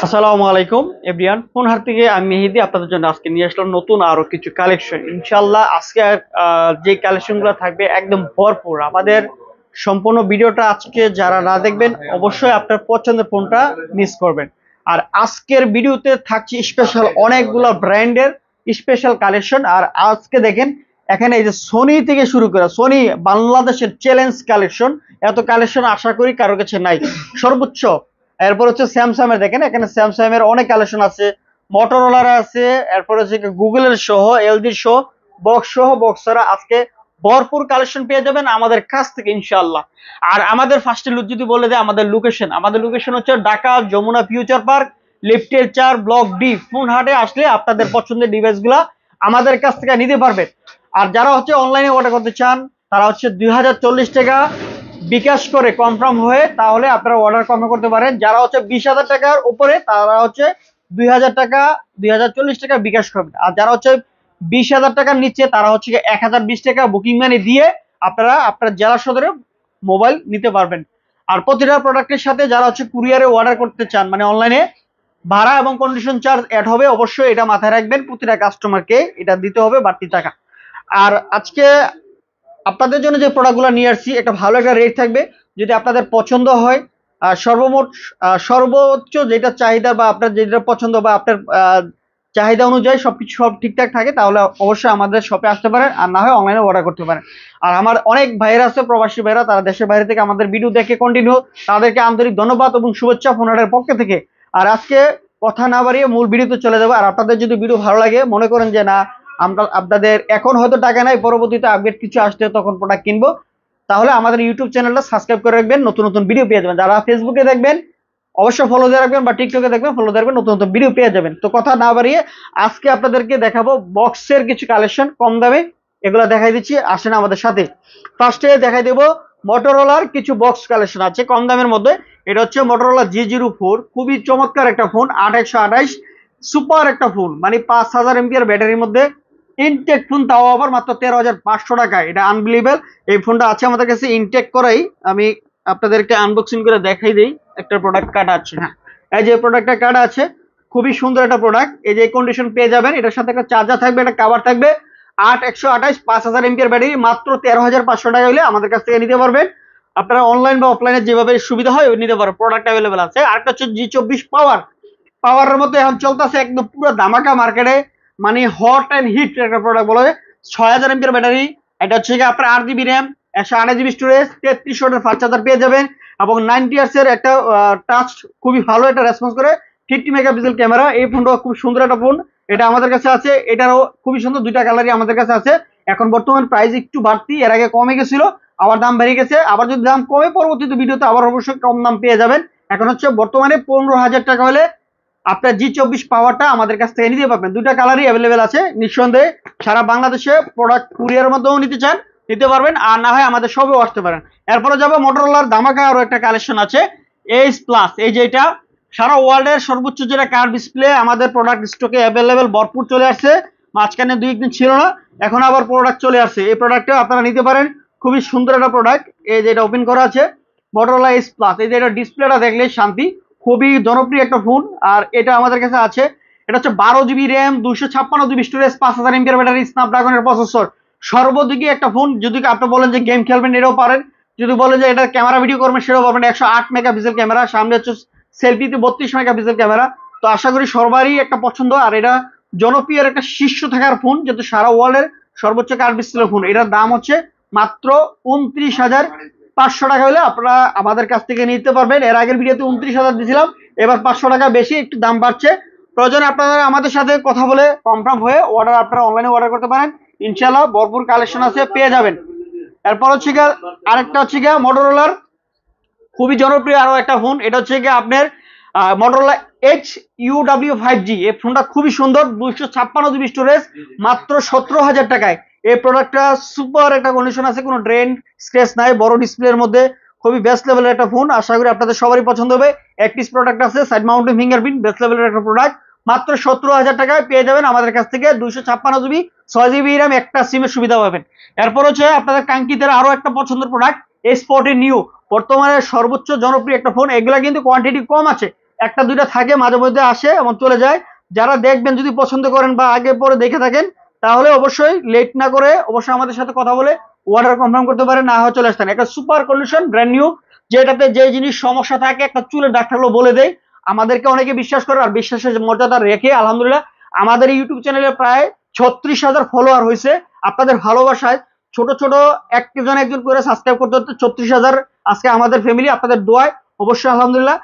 আসসালামু আলাইকুম everyone, phone হাট থেকে আমি মেহেদি আপনাদের জন্য আজকে নিয়ে আসলাম নতুন আরো কিছু কালেকশন। ইনশাআল্লাহ আজকে যে কালেকশনগুলো থাকবে একদম ভরপুর। আমাদের সম্পূর্ণ ভিডিওটা আজকে যারা না দেখবেন অবশ্যই আপনার পছন্দের ফোনটা মিস করবেন। আর আজকের ভিডিওতে থাকছে স্পেশাল অনেকগুলো ব্র্যান্ডের স্পেশাল কালেকশন। আর আজকে দেখেন এখানে এই যে সোনি থেকে শুরু করে সোনি বাংলাদেশের চ্যালেঞ্জ কালেকশন, এত কালেকশন আশা করি কারো কাছে নাই সর্বোচ্চ। এরপর হচ্ছে স্যামসাং এর, দেখেন এখানে স্যামসাং এর অনেক কালেকশন আছে, মোটরোলার আছে, এরপর হচ্ছে গুগলের সহ, এলজির সহ, বক্স সহ, বক্স ছাড়া আজকে ভরপুর কালেকশন পেয়ে যাবেন আমাদের কাছ থেকে ইনশাআল্লাহ। আর আমাদের ফার্স্টে যদি বলে দেয় আমাদের লোকেশন হচ্ছে ঢাকা যমুনা ফিউচার পার্ক, লিফটের 4 ব্লক ডি। ফোন হাটে আসলে আপনাদের পছন্দের ডিভাইস গুলা আমাদের কাছ থেকে নিতে পারবেন। আর যারা হচ্ছে অনলাইনে অর্ডার করতে চান তারা হচ্ছে 2040 টাকা বিকাশ করে কনফার্ম হয়ে তাহলে আপনারা অর্ডার কনফার্ম করতে পারেন। যারা হচ্ছে 20,000 টাকার উপরে তারা হচ্ছে 2000 টাকা 2040 টাকা বিকাশ করবেন। আর যারা হচ্ছে 20,000 টাকার নিচে তারা হচ্ছে 1020 টাকা বুকিং মানি দিয়ে আপনারা আপনার জেলা সদরে মোবাইল নিতে পারবেন। আর প্রতিটা প্রোডাক্টের সাথে যারা হচ্ছে কুরিয়ারে অর্ডার করতে চান, মানে অনলাইনে, ভাড়া এবং কন্ডিশন চার্জ অ্যাড হবে। অবশ্যই এটা মাথায় রাখবেন, প্রতিটা কাস্টমারকে এটা দিতে হবে বাড়তি টাকা। আর আজকে আপনাদের জন্য যে প্রোডাক্টগুলো নিয়ে আসছি একটা ভালো একটা রেট থাকবে। যদি আপনাদের পছন্দ হয়, সর্বমোট সর্বোচ্চ যেটা চাহিদা বা আপনার যেটা পছন্দ বা আপনার চাহিদা অনুযায়ী সবকিছু সব ঠিকঠাক থাকে তাহলে অবশ্যই আমাদের শপে আসতে পারেন, আর না হয় অনলাইনে অর্ডার করতে পারেন। আর আমার অনেক ভাইরা আছে, প্রবাসী ভাইরা, তারা দেশের বাইরে থেকে আমাদের ভিডিও দেখে কন্টিনিউ, তাদেরকে আন্তরিক ধন্যবাদ এবং শুভেচ্ছা ফোনহাটের পক্ষ থেকে। আর আজকে কথা না বাড়িয়ে মূল ভিডিওতে চলে যাবো। আর আপনাদের যদি ভিডিও ভালো লাগে, মনে করেন যে না আমরা আপনাদের এখন হয়তো টাকা নাই, পরবর্তীতে আপডেট কিছু আসলে তখন প্রোডাক্ট কিনবো, তাহলে আমাদের ইউটিউব চ্যানেলটা সাবস্ক্রাইব করে রাখবেন, নতুন নতুন ভিডিও পেয়ে যাবেন। যারা ফেসবুকে দেখবেন অবশ্যই ফলো দিয়ে রাখবেন, বা টিকটকে দেখবেন ফলো দিয়ে রাখবেন, নতুন নতুন ভিডিও পেয়ে যাবেন। তো কথা না বাড়িয়ে আজকে আপনাদেরকে দেখাবো বক্সের কিছু কালেকশন কম দামে, এগুলো দেখাই দিচ্ছি, আসেন আমাদের সাথে। ফার্স্টে দেখাই দেবো মোটরোলার কিছু বক্স কালেকশন আছে কম দামের মধ্যে। এটা হচ্ছে মোটরোলা G04, খুবই চমৎকার একটা ফোন, 8128 সুপার একটা ফোন, মানে 5000 এমপিআর ব্যাটারির মধ্যে ইনটেক ফোন, তাও আবার মাত্র 13,500 টাকায়। এটা আনবিলিভেবল। এই ফোনটা আছে আমাদের কাছে ইনটেক করাই। আমি আপনাদেরকে আনবক্সিং করে দেখাই দিই। একটা প্রোডাক্ট কার্ড আছে, হ্যাঁ এই যে প্রোডাক্টটা কার্ড আছে, খুবই সুন্দর একটা প্রোডাক্ট। এই যে কন্ডিশন পেয়ে যাবেন, এটার সাথে একটা চার্জার থাকবে, একটা কভার থাকবে। 8128 5000 এমপিআর ব্যাটারি, মাত্র 13,500 টাকা হলে আমাদের কাছ থেকে নিতে পারবেন। আপনারা অনলাইন বা অফলাইনে যেভাবে সুবিধা হয় নিতে পারবেন, প্রোডাক্ট অ্যাভেলেবেল আছে। আরেকটা হচ্ছে G24 পাওয়ার। পাওয়ারের মধ্যে এখন চলতেছে একদম পুরো ধামাকা মার্কেটে, মানে হট অ্যান্ড হিট একটা প্রোডাক্ট বলা যায়। 6000 এমপিআর ব্যাটারি, এটা হচ্ছে কি আপনার 8 জিবি র্যাম, 128 জিবি স্টোরেজ, 33 ওয়াটের ফাস্ট চার্জার পেয়ে যাবেন। এবং 90 ইয়ার্স এর একটা টাচ, খুবই ভালো একটা রেসপন্স করে, 50 মেগাপিক্সেল ক্যামেরা। এই ফোনটা খুব সুন্দর একটা ফোন, এটা আমাদের কাছে আছে। এটারও খুবই সুন্দর, দুইটা কালারই আমাদের কাছে আছে। এখন বর্তমান প্রাইস একটু বাড়তি, এর আগে কমে গেছিল, আবার দাম বেড়ে গেছে। আবার যদি দাম কমে পরবর্তীতে ভিডিওতে আবার অবশ্যই কম দাম পেয়ে যাবেন। এখন হচ্ছে বর্তমানে 15,000 টাকা হলে আপনার G24 পাওয়ারটা আমাদের কাছ থেকে নিতে পারবেন। দুইটা কালারই অ্যাভেলেবেল আছে। নিঃসন্দেহে সারা বাংলাদেশে প্রোডাক্ট কুরিয়ারের মাধ্যমেও নিতে চান নিতে পারবেন, আর না হয় আমাদের শপেও আসতে পারেন। এরপরে যাবো মোটরোলার ধামাকা আরো একটা কালেকশন আছে, এইচ প্লাস। এই যে এটা সারা ওয়ার্ল্ডের সর্বোচ্চ যেটা কার ডিসপ্লে, আমাদের প্রোডাক্ট স্টকে অ্যাভেলেবেল ভরপুর চলে আসছে। মাঝখানে 2 একদিন ছিল না, এখন আবার প্রোডাক্ট চলে আসছে। এই প্রোডাক্টটা আপনারা নিতে পারেন, খুবই সুন্দর একটা প্রোডাক্ট। এই যে এটা ওপেন করা আছে, মোটরোলা এইচ প্লাস। এই যে এটা ডিসপ্লেটা দেখলে শান্তি, খুবই জনপ্রিয় একটা ফোন। আর এটা আমাদের কাছে আছে। এটা হচ্ছে 12 জিবি র্যাম, 256 জিবি স্টোরেজ, 5000 এমপিআর ব্যাটারি, স্ন্যাপড্রাগনের প্রসেসর, সর্বদিকে একটা ফোন। যদি আপনি বলেন যে গেম খেলবেন এটাও পারেন, যদি বলেন যে এটা ক্যামেরা ভিডিও করবেন সেটাও পারবেন। 108 মেগাপিক্সেল ক্যামেরা, সামনে হচ্ছে সেলফিতে 32 মেগাপিক্সেল ক্যামেরা। তো আশা করি সবারই একটা পছন্দ। আর এটা জনপ্রিয় একটা শীর্ষ থাকার ফোন, যেহেতু সারা ওয়ার্ল্ডের সর্বোচ্চ কার ডিসপ্লে ফোন। এটার দাম হচ্ছে মাত্র 29,500 টাকা হলে আপনারা আমাদের কাছ থেকে নিতে পারবেন। এর আগের ভিডিওতে 29,000 দিয়েছিলাম, এবার 500 টাকা বেশি একটু দাম বাড়ছে। প্রয়োজনে আপনারা আমাদের সাথে কথা বলে কনফার্ম হয়ে অর্ডার আপনারা অনলাইনে অর্ডার করতে পারেন। ইনশাআল্লাহ ভরপুর কালেকশন আছে, পেয়ে যাবেন। এরপর হচ্ছে গিয়ে আরেকটা হচ্ছে গিয়ে মোটরোলার খুবই জনপ্রিয় আরো একটা ফোন। এটা হচ্ছে গিয়ে আপনার মোটরোলা HUW5G। এই ফোনটা খুবই সুন্দর, 256 জিবি স্টোরেজ, মাত্র 17,000 টাকায়। এই প্রোডাক্টটা সুপার একটা কন্ডিশন আছে, কোনো ড্রেন স্ক্র্যাচ নাই, বড় ডিসপ্লের মধ্যে খুবই বেস্ট লেভেলের একটা ফোন। আশা করি আপনাদের সবারই পছন্দ হবে। একটি প্রোডাক্ট আছে সাইড মাউন্টেন ফিঙ্গারপ্রিন্ট, বেস্ট লেভেলের একটা প্রোডাক্ট, মাত্র 17,000 টাকায় পেয়ে যাবেন আমাদের কাছ থেকে। 256 জিবি, 6 জিবি র্যাম, একটা সিমের সুবিধা পাবেন। এরপর হচ্ছে আপনাদের কাঙ্ক্ষিতের আরো একটা পছন্দের প্রোডাক্ট S40 নিউ, বর্তমানে সর্বোচ্চ জনপ্রিয় একটা ফোন। এগুলা কিন্তু কোয়ান্টিটি কম আছে, একটা দুইটা থাকে, মাঝে মধ্যে আসে এবং চলে যায়। যারা দেখবেন যদি পছন্দ করেন বা আগে পরে দেখে থাকেন, তাহলে অবশ্যই লেট না করে অবশ্যই আমাদের সাথে কথা বলে অর্ডার কনফার্ম করতে পারেন, না হয় চলে আসতেন। একটা সুপার কন্ডিশন ব্র্যান্ড নিউ, যেটাতে যে জিনিস সমস্যা থাকে একটা চুলের দাগ থাকলেও বলে দেয়। আমাদেরকে অনেকে বিশ্বাস করে, আর বিশ্বাসের মর্যাদা রেখে আলহামদুলিল্লাহ আমাদের ইউটিউব চ্যানেলে প্রায় 36,000 ফলোয়ার হয়েছে। আপনাদের ভালোবাসায় ছোট ছোট একজন একজন করে সাবস্ক্রাইব করতে হতে 36,000 আজকে আমাদের ফ্যামিলি, আপনাদের দোয়ায় অবশ্যই আলহামদুলিল্লাহ।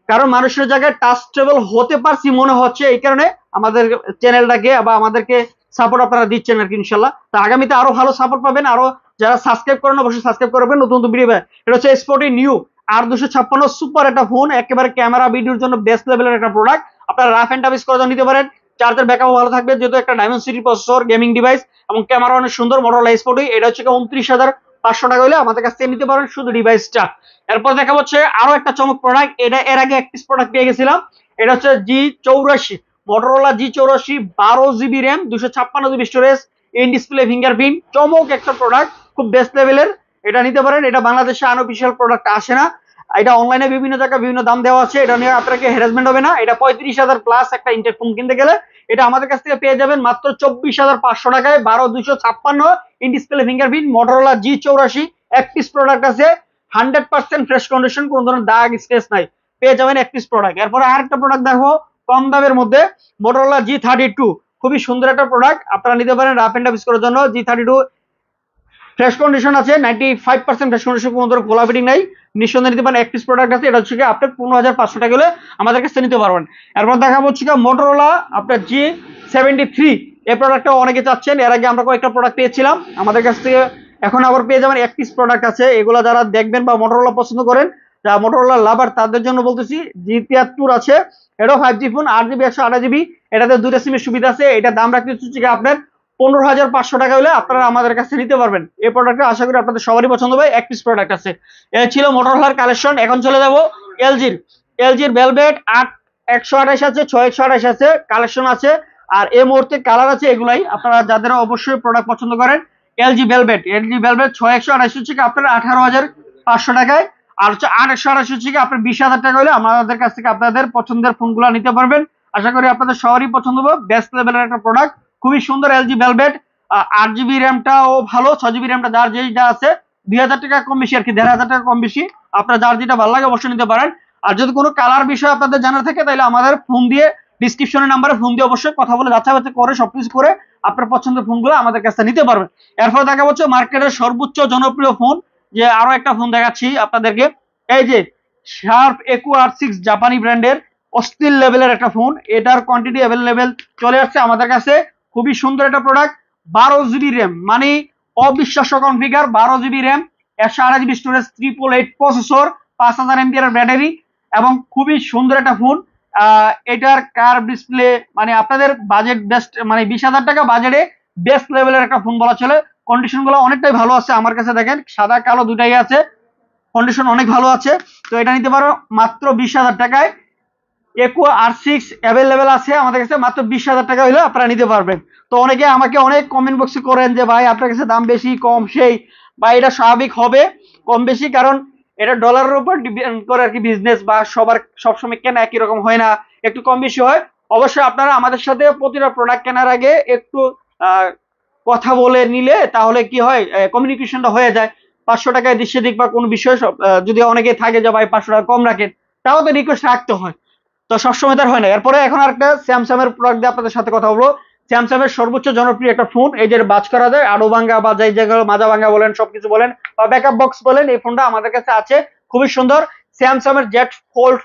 কারণ মানুষের জায়গায় টাচটেবল হতে পারছি মনে হচ্ছে, এই কারণে আমাদের চ্যানেলটাকে বা আমাদেরকে সাপোর্ট আপনারা দিচ্ছেন আর কি। ইনশাল্লাহ তো আগামীতে আরো ভালো সাপোর্ট পাবেন। আরো যারা সাবস্ক্রাইব করেন অবশ্যই সাবস্ক্রাইব করবেন, নতুন নতুন ভিডিও। এটা হচ্ছে স্পোর্টি নিউ R256 সুপার একটা ফোন, একেবারে ক্যামেরা ভিডিওর জন্য বেস্ট লেভেলের একটা প্রোডাক্ট। আপনারা রাফ এন্ড টাফ ইউজ করার জন্য নিতে পারেন। চার্জার ব্যাকআপ ভালো থাকবে, যেহেতু একটা ডায়মন্ড প্রসেসর গেমিং ডিভাইস, এবং ক্যামেরা অনেক সুন্দর। মোটরোলা স্পোর্টি, এটা হচ্ছে 29,500 টাকা হলে আমাদের কাছ থেকে নিতে পারেন শুধু ডিভাইসটা। এরপর দেখা হচ্ছে আরো একটা চমক প্রোডাক্ট, এটা এর আগে এক পিস প্রোডাক্ট পেয়ে গেছিলাম। এটা হচ্ছে G84, Motorola G84, 12 GB RAM, 256 GB storage, in display fingerprint, চমক একটা প্রোডাক্ট, খুব বেস্ট লেভেলের। এটা নিতে পারেন। এটা বাংলাদেশে আনঅফিসিয়াল প্রোডাক্ট আসে না, এটা অনলাইনে বিভিন্ন জায়গায় বিভিন্ন দাম দেওয়া আছে। এটা নিয়ে আপনাকে হ্যারাসমেন্ট হবে না। এটা 35,000 প্লাস একটা ইনটেক ফোন কিনতে গেলে এটা আমাদের কাছ থেকে পেয়ে যাবেন মাত্র 24,500 টাকায়, 12,256 in display fingerprint, Motorola G84। এক পিস প্রোডাক্ট আছে, 100% ফ্রেশ কন্ডিশন, কোনো ধরনের দাগ স্ক্র্যাচ নাই, পেয়ে যাবেন এক পিস প্রোডাক্ট। এরপরে আরেকটা প্রোডাক্ট দেখো কম দামের মধ্যে, মোটরোলা G32, খুবই সুন্দর একটা প্রোডাক্ট, আপনারা নিতে পারেন রাফ এন্ড টাফ ইউজ করার জন্য। G32 ফ্রেশ কন্ডিশন আছে, 95% ফ্রেশ কন্ডিশন, কোনো ধরনের খোলা ফিটিং নাই, নিঃসন্দেহে নিতে পারেন। এক পিস প্রোডাক্ট আছে, এটা হচ্ছে আপনার 15,500 টাকা হলে আমাদের কাছে নিতে পারবেন। এরপর দেখাবো হচ্ছে মোটরোলা আপনার G73, এই প্রোডাক্টটা অনেকে চাচ্ছেন। এর আগে আমরা কয়েকটা প্রোডাক্ট পেয়েছিলাম আমাদের কাছ থেকে, এখন আবার পেয়ে যাবেন এক পিস প্রোডাক্ট আছে। এগুলো যারা দেখবেন বা মোটরোলা পছন্দ করেন, যারা মোটরোলা লাভার, তাদের জন্য বলতেছি। G73 আছে, এটাও 5G ফোন, 8GB 128GB, এটাতে দুইটা সিমের সুবিধা আছে। এটা দাম রাখতে হচ্ছে আপনার 15,500 টাকা হলে আপনারা আমাদের কাছে নিতে পারবেন। এই প্রোডাক্টটা আশা করি আপনাদের সবারই পছন্দ হবে। এক পিস প্রোডাক্ট আছে। এটা ছিল মোটরোলার কালেকশন। এখন চলে যাব এলজির ভেলভেট 128 আছে, 6 128 আছে, কালেকশন আছে। আর এই মুহূর্তে কালার আছে এগুলাই, আপনারা যাদের অবশ্যই প্রোডাক্ট পছন্দ করেন। এলজি ভেলভেট 6 128 হচ্ছে আপনার 18,500 টাকায়, আর হচ্ছে 8 128 হচ্ছে আপনার 20,000 টাকা হলে আমাদের কাছ থেকে আপনাদের পছন্দের ফোনগুলো নিতে পারবেন। আশা করি আপনাদের সবারই পছন্দ হবে, বেস্ট লেভেলের একটা প্রোডাক্ট, খুবই সুন্দর এলজি ভেলভেট। 8GB র্যামটাও ভালো, 6GB র্যামটা যার যেটা আছে, 2,000 টাকা কম বেশি আর কি, 1,500 টাকা কম বেশি। আপনার যার যেটা ভালো লাগে অবশ্যই নিতে পারেন। আর যদি কোনো কালার বিষয় আপনাদের জানা থাকে, তাহলে আমাদের ফোন দিয়ে ডিসক্রিপশনের নাম্বারে ফোন দিয়ে অবশ্যই কথা বলে যাচাই বাছাই করে সবকিছু করে আপনার পছন্দের ফোনগুলো আমাদের কাছে নিতে পারবেন। এরপর দেখা হচ্ছে মার্কেটের সর্বোচ্চ জনপ্রিয় ফোন, যে আরো একটা ফোন দেখাচ্ছি আপনাদেরকে। এই যে শার্প একুো R6, জাপানি ব্র্যান্ডের অস্থির লেভেলের একটা ফোন, এটার কোয়ান্টিটি অ্যাভেলেবেল চলে আসছে আমাদের কাছে। খুবই সুন্দর একটা প্রোডাক্ট, 12GB র্যাম, মানে অবিশ্বাস্য configure, 12GB RAM, 128GB storage, 888 processor, 5,000 mAh battery, এবং খুবই সুন্দর একটা ফোন। এটার কার্ভ ডিসপ্লে, মানে আপনাদের বাজেট বেস্ট, মানে 20,000 টাকা বাজেটে বেস্ট লেভেলের একটা ফোন বলা চলে। কন্ডিশন গুলো অনেকটাই ভালো আছে আমার কাছে, দেখেন সাদা কালো দুটাই আছে, কন্ডিশন অনেক ভালো আছে। তো এটা নিতে পারো মাত্র 20,000 টাকায়। একুো R6 অ্যাভেলেবেল আছে আমাদের কাছে, মাত্র 20,000 টাকা হলে আপনারা নিতে পারবেন। তো অনেকে আমাকে অনেক কমেন্ট বক্সে করেন যে ভাই আপনার কাছে দাম বেশি কম সেই, বা এটা স্বাভাবিক হবে কম বেশি, কারণ এটা ডলারের উপর ডিপেন্ড করে আর কি বিজনেস, বা সবার সবসময় কেনা একই রকম হয় না, একটু কম বেশি হয়। অবশ্যই আপনারা আমাদের সাথে প্রতিটা প্রোডাক্ট কেনার আগে একটু কথা বলে নিলে তাহলে কি হয়, কমিউনিকেশনটা হয়ে যায়। 500 টাকায় দিক সেদিক বা কোনো বিষয় যদি অনেকে থাকে যে ভাই 500 টাকা কম রাখেন, তাও তো রিকোয়েস্ট রাখতে হয়, তো সবসময় তার হয় না। এরপরে এখন আরেকটা স্যামসাং এর প্রোডাক্ট দিয়ে আপনাদের সাথে কথা বলবো। স্যামসাং এর সর্বোচ্চ জনপ্রিয় একটা ফোন, এই যে বাজ করা যায়, আড়ো ভাঙ্গা বা যাই জায়গায় মাজা ভাঙ্গা বলেন, সবকিছু বলেন, বা ব্যাকআপ বক্স বলেন, এই ফোনটা আমাদের কাছে আছে, খুবই সুন্দর। স্যামসাং এর জেড ফোল্ড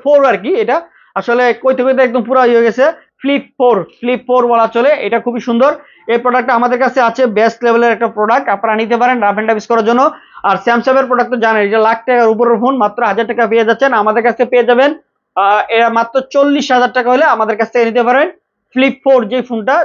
4 আর কি, এটা আসলে কইতে কইতে একদম পুরো হয়ে গেছে, ফ্লিপ 4 বলা চলে। এটা খুবই সুন্দর, এই প্রোডাক্টটা আমাদের কাছে আছে, বেস্ট লেভেলের একটা প্রোডাক্ট, আপনারা নিতে পারেন রাফ এন্ড টাফ ইউজ করার জন্য। আর স্যামসাং এর প্রোডাক্ট তো জানেন, এটা লাখ টাকার উপরের ফোন, মাত্র 1,000 টাকা পেয়ে যাচ্ছেন আমাদের কাছে, পেয়ে যাবেন এরা মাত্র 40,000 টাকা হলে আমাদের কাছ থেকে নিতে পারেন। ফ্লিপ 4 যে ফোনটা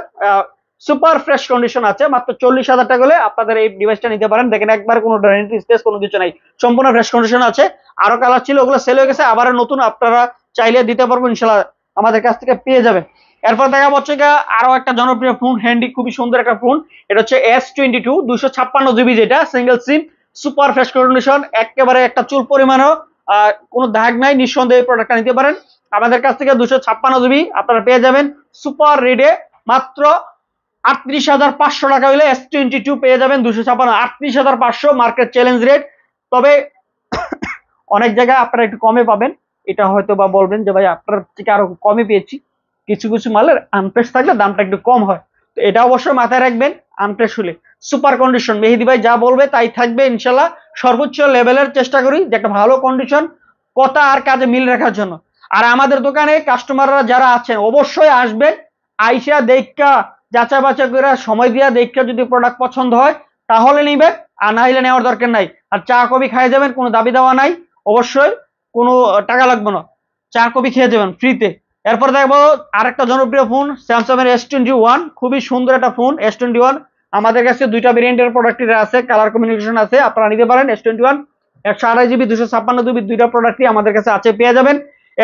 সুপার ফ্রেশ কন্ডিশন আছে, মাত্র 40,000 টাকা হলে আপনাদের এই ডিভাইসটা নিতে পারেন। দেখেন একবার কোনো ড্যামেজ স্পেস কোনো কিছু নাই, সম্পূর্ণ ফ্রেশ কন্ডিশন আছে। আরো কালার ছিল, ওগুলো সেল হয়ে গেছে, আবার নতুন আপনারা চাইলে দিতে পারবো ইনশাল্লাহ, আমাদের কাছ থেকে পেয়ে যাবেন। এরপর দেখা হচ্ছে আরো একটা জনপ্রিয় ফোন, হ্যান্ডি, খুবই সুন্দর একটা ফোন, এটা হচ্ছে S22, 256GB, যেটা সিঙ্গেল সিম, সুপার ফ্রেশ কন্ডিশন, একেবারে একটা চুল পরিমাণও কোনো দাগ নাই, নিঃসন্দেহে এই প্রোডাক্টটা নিতে পারেন। আমাদের কাছ থেকে 256 জিবি আপনারা পেয়ে যাবেন সুপার রেডে মাত্র 38,500 টাকা হলে S22 পেয়ে যাবেন 256, 38,500 মার্কেট চ্যালেঞ্জ রেট। তবে অনেক জায়গায় আপনারা একটু কমে পাবেন, এটা হয়তো বা বলবেন যে ভাই আপনার থেকে আরো কমে পেয়েছি, কিছু কিছু মালের আনপ্রেস থাকলে দামটা একটু কম হয়, তো এটা অবশ্যই মাথায় রাখবেন। আনপ্রেস হলে সুপার কন্ডিশন, মেহেদি ভাই যা বলবে তাই থাকবে ইনশাল্লাহ। সর্বোচ্চ লেভেলের চেষ্টা করি যে একটা ভালো কন্ডিশন কথা আর কাজে মিল রাখার জন্য। আর আমাদের দোকানে কাস্টমাররা যারা আছেন অবশ্যই আসবেন, আইসা দেখা যাচাই বাছাই করে সময় দিয়া দেখা যদি প্রোডাক্ট পছন্দ হয় তাহলে নিবেন, আর না হলে নেওয়ার দরকার নাই। আর চা কফি খাই যাবেন, কোনো দাবি দেওয়া নাই, অবশ্যই কোনো টাকা লাগবে না, চা কফি খেয়ে যাবেন ফ্রিতে। এরপর দেখবো আরেকটা জনপ্রিয় ফোন স্যামসাং এর S21, খুবই সুন্দর একটা ফোন S21। আমাদের কাছে দুইটা ভেরিয়েন্টের প্রোডাক্ট আছে, কালার কম্বিনেশন আছে, আপনারা নিতে পারেন S21 128 জিবি 256 জিবি দুইটা প্রোডাক্টই আমাদের কাছে আছে, পেয়ে যাবেন।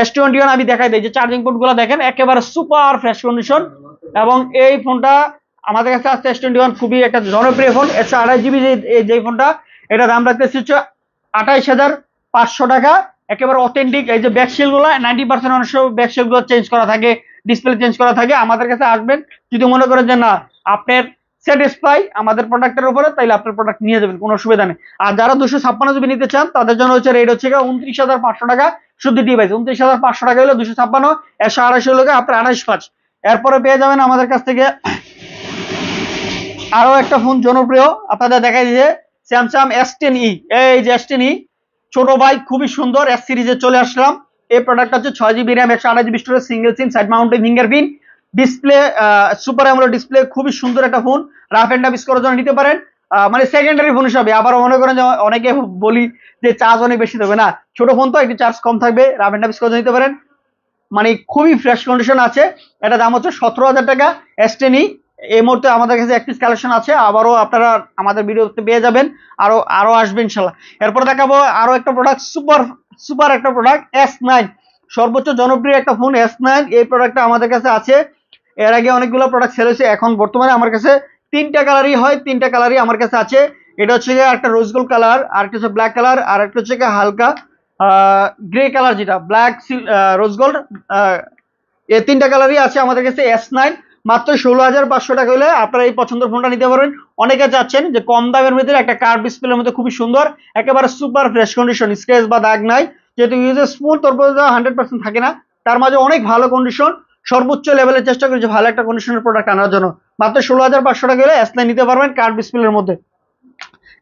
S21 আমি দেখাই দিই যে চার্জিং পোর্ট গুলো দেখেন একেবারে সুপার ফ্রেশ কন্ডিশন, এবং এই ফোনটা আমাদের কাছে আছে S21, খুবই একটা জনপ্রিয় ফোন 128 জিবি যে ফোনটা, এটা দাম রাখতেছি হচ্ছে 28,500 টাকা। একেবারে অথেন্টিক, এই যে ব্যাকশেল গুলো 90% অংশ ব্যাকশেল গুলো চেঞ্জ করা থাকে, ডিসপ্লে চেঞ্জ করা থাকে। আমাদের কাছে আসবেন, যদি মনে করেন যে না আপনার স্যাটিসফাই আমাদের প্রোডাক্টের উপরে, তাইলে আপনার প্রোডাক্ট নিয়ে যাবেন, কোনো অসুবিধা নেই। আর যারা 256 জিবি নিতে চান তাদের জন্য হচ্ছে রেট হচ্ছে 29,500 টাকা শুধু ডিভাইস, 29,500 টাকা হলো 256, 128 হলো আপনার 28,500। এরপরে পেয়ে যাবেন আমাদের কাছ থেকে আরো একটা ফোন জনপ্রিয় আপনাদের দেখাই দিয়েছে স্যামসাং S10e। এই যে S10e ছোট ভাই খুবই সুন্দর, এস সিরিজে চলে আসলাম। এই প্রোডাক্টটা হচ্ছে 6 GB RAM 128 GB storage, single SIM, side mounted fingerprint display, super AMOLED display, খুবই সুন্দর একটা phone. Rough and tough use করার জন্য নিতে পারেন, মানে সেকেন্ডারি ফোন হিসাবে। আবার মনে করেন যে অনেকে বলি যে চার্জ অনেক বেশি দেবে না, ছোট ফোন তো একটু চার্জ কম থাকবে, রাফ এন্ড টাফ ইউজ করার জন্য নিতে পারেন, মানে খুবই ফ্রেশ কন্ডিশন আছে। এটা দাম হচ্ছে 17,000 টাকা S10e। এই মুহূর্তে আমাদের কাছে একটি কালেকশন আছে, আবারও আপনারা আমাদের ভিডিওতে পেয়ে যাবেন, আরো আরো আসবে ইনশাল্লাহ। এরপর দেখাবো আরো একটা প্রোডাক্ট, সুপার সুপার একটা প্রোডাক্ট S9, সর্বোচ্চ জনপ্রিয় একটা ফোন S9। এই প্রোডাক্টটা আমাদের কাছে আছে, এর আগে অনেকগুলো প্রোডাক্ট সেল হয়েছে, এখন বর্তমানে আমার কাছে তিনটা কালারই হয়, তিনটা কালারই আমার কাছে আছে। এটা হচ্ছে একটা রোজ গোল্ড কালার, আর একটা হচ্ছে ব্ল্যাক কালার, আর একটা হচ্ছে হালকা গ্রে কালার, যেটা ব্ল্যাক রোজ গোল্ড, এই তিনটা কালারই আছে আমাদের কাছে S9। মাত্র 16,500 টাকা হলে আপনারা এই পছন্দের ফোনটা নিতে পারেন। অনেকে চাচ্ছেন যে কম দামের ভিতরে একটা কার্ভ ডিসপ্লের মধ্যে খুবই সুন্দর, একেবারে সুপার ফ্রেশ কন্ডিশন, স্ক্র্যাচ বা দাগ নাই, যেহেতু ইউজের স্মুথ তারপর 100% থাকে না, তার মাঝে অনেক ভালো কন্ডিশন, সর্বোচ্চ লেভেলের চেষ্টা করেছে ভালো একটা কন্ডিশনের প্রোডাক্ট আনার জন্য। মাত্র 16,500 টাকা হলে S9 নিতে পারবেন কার্ভ ডিসপ্লের মধ্যে।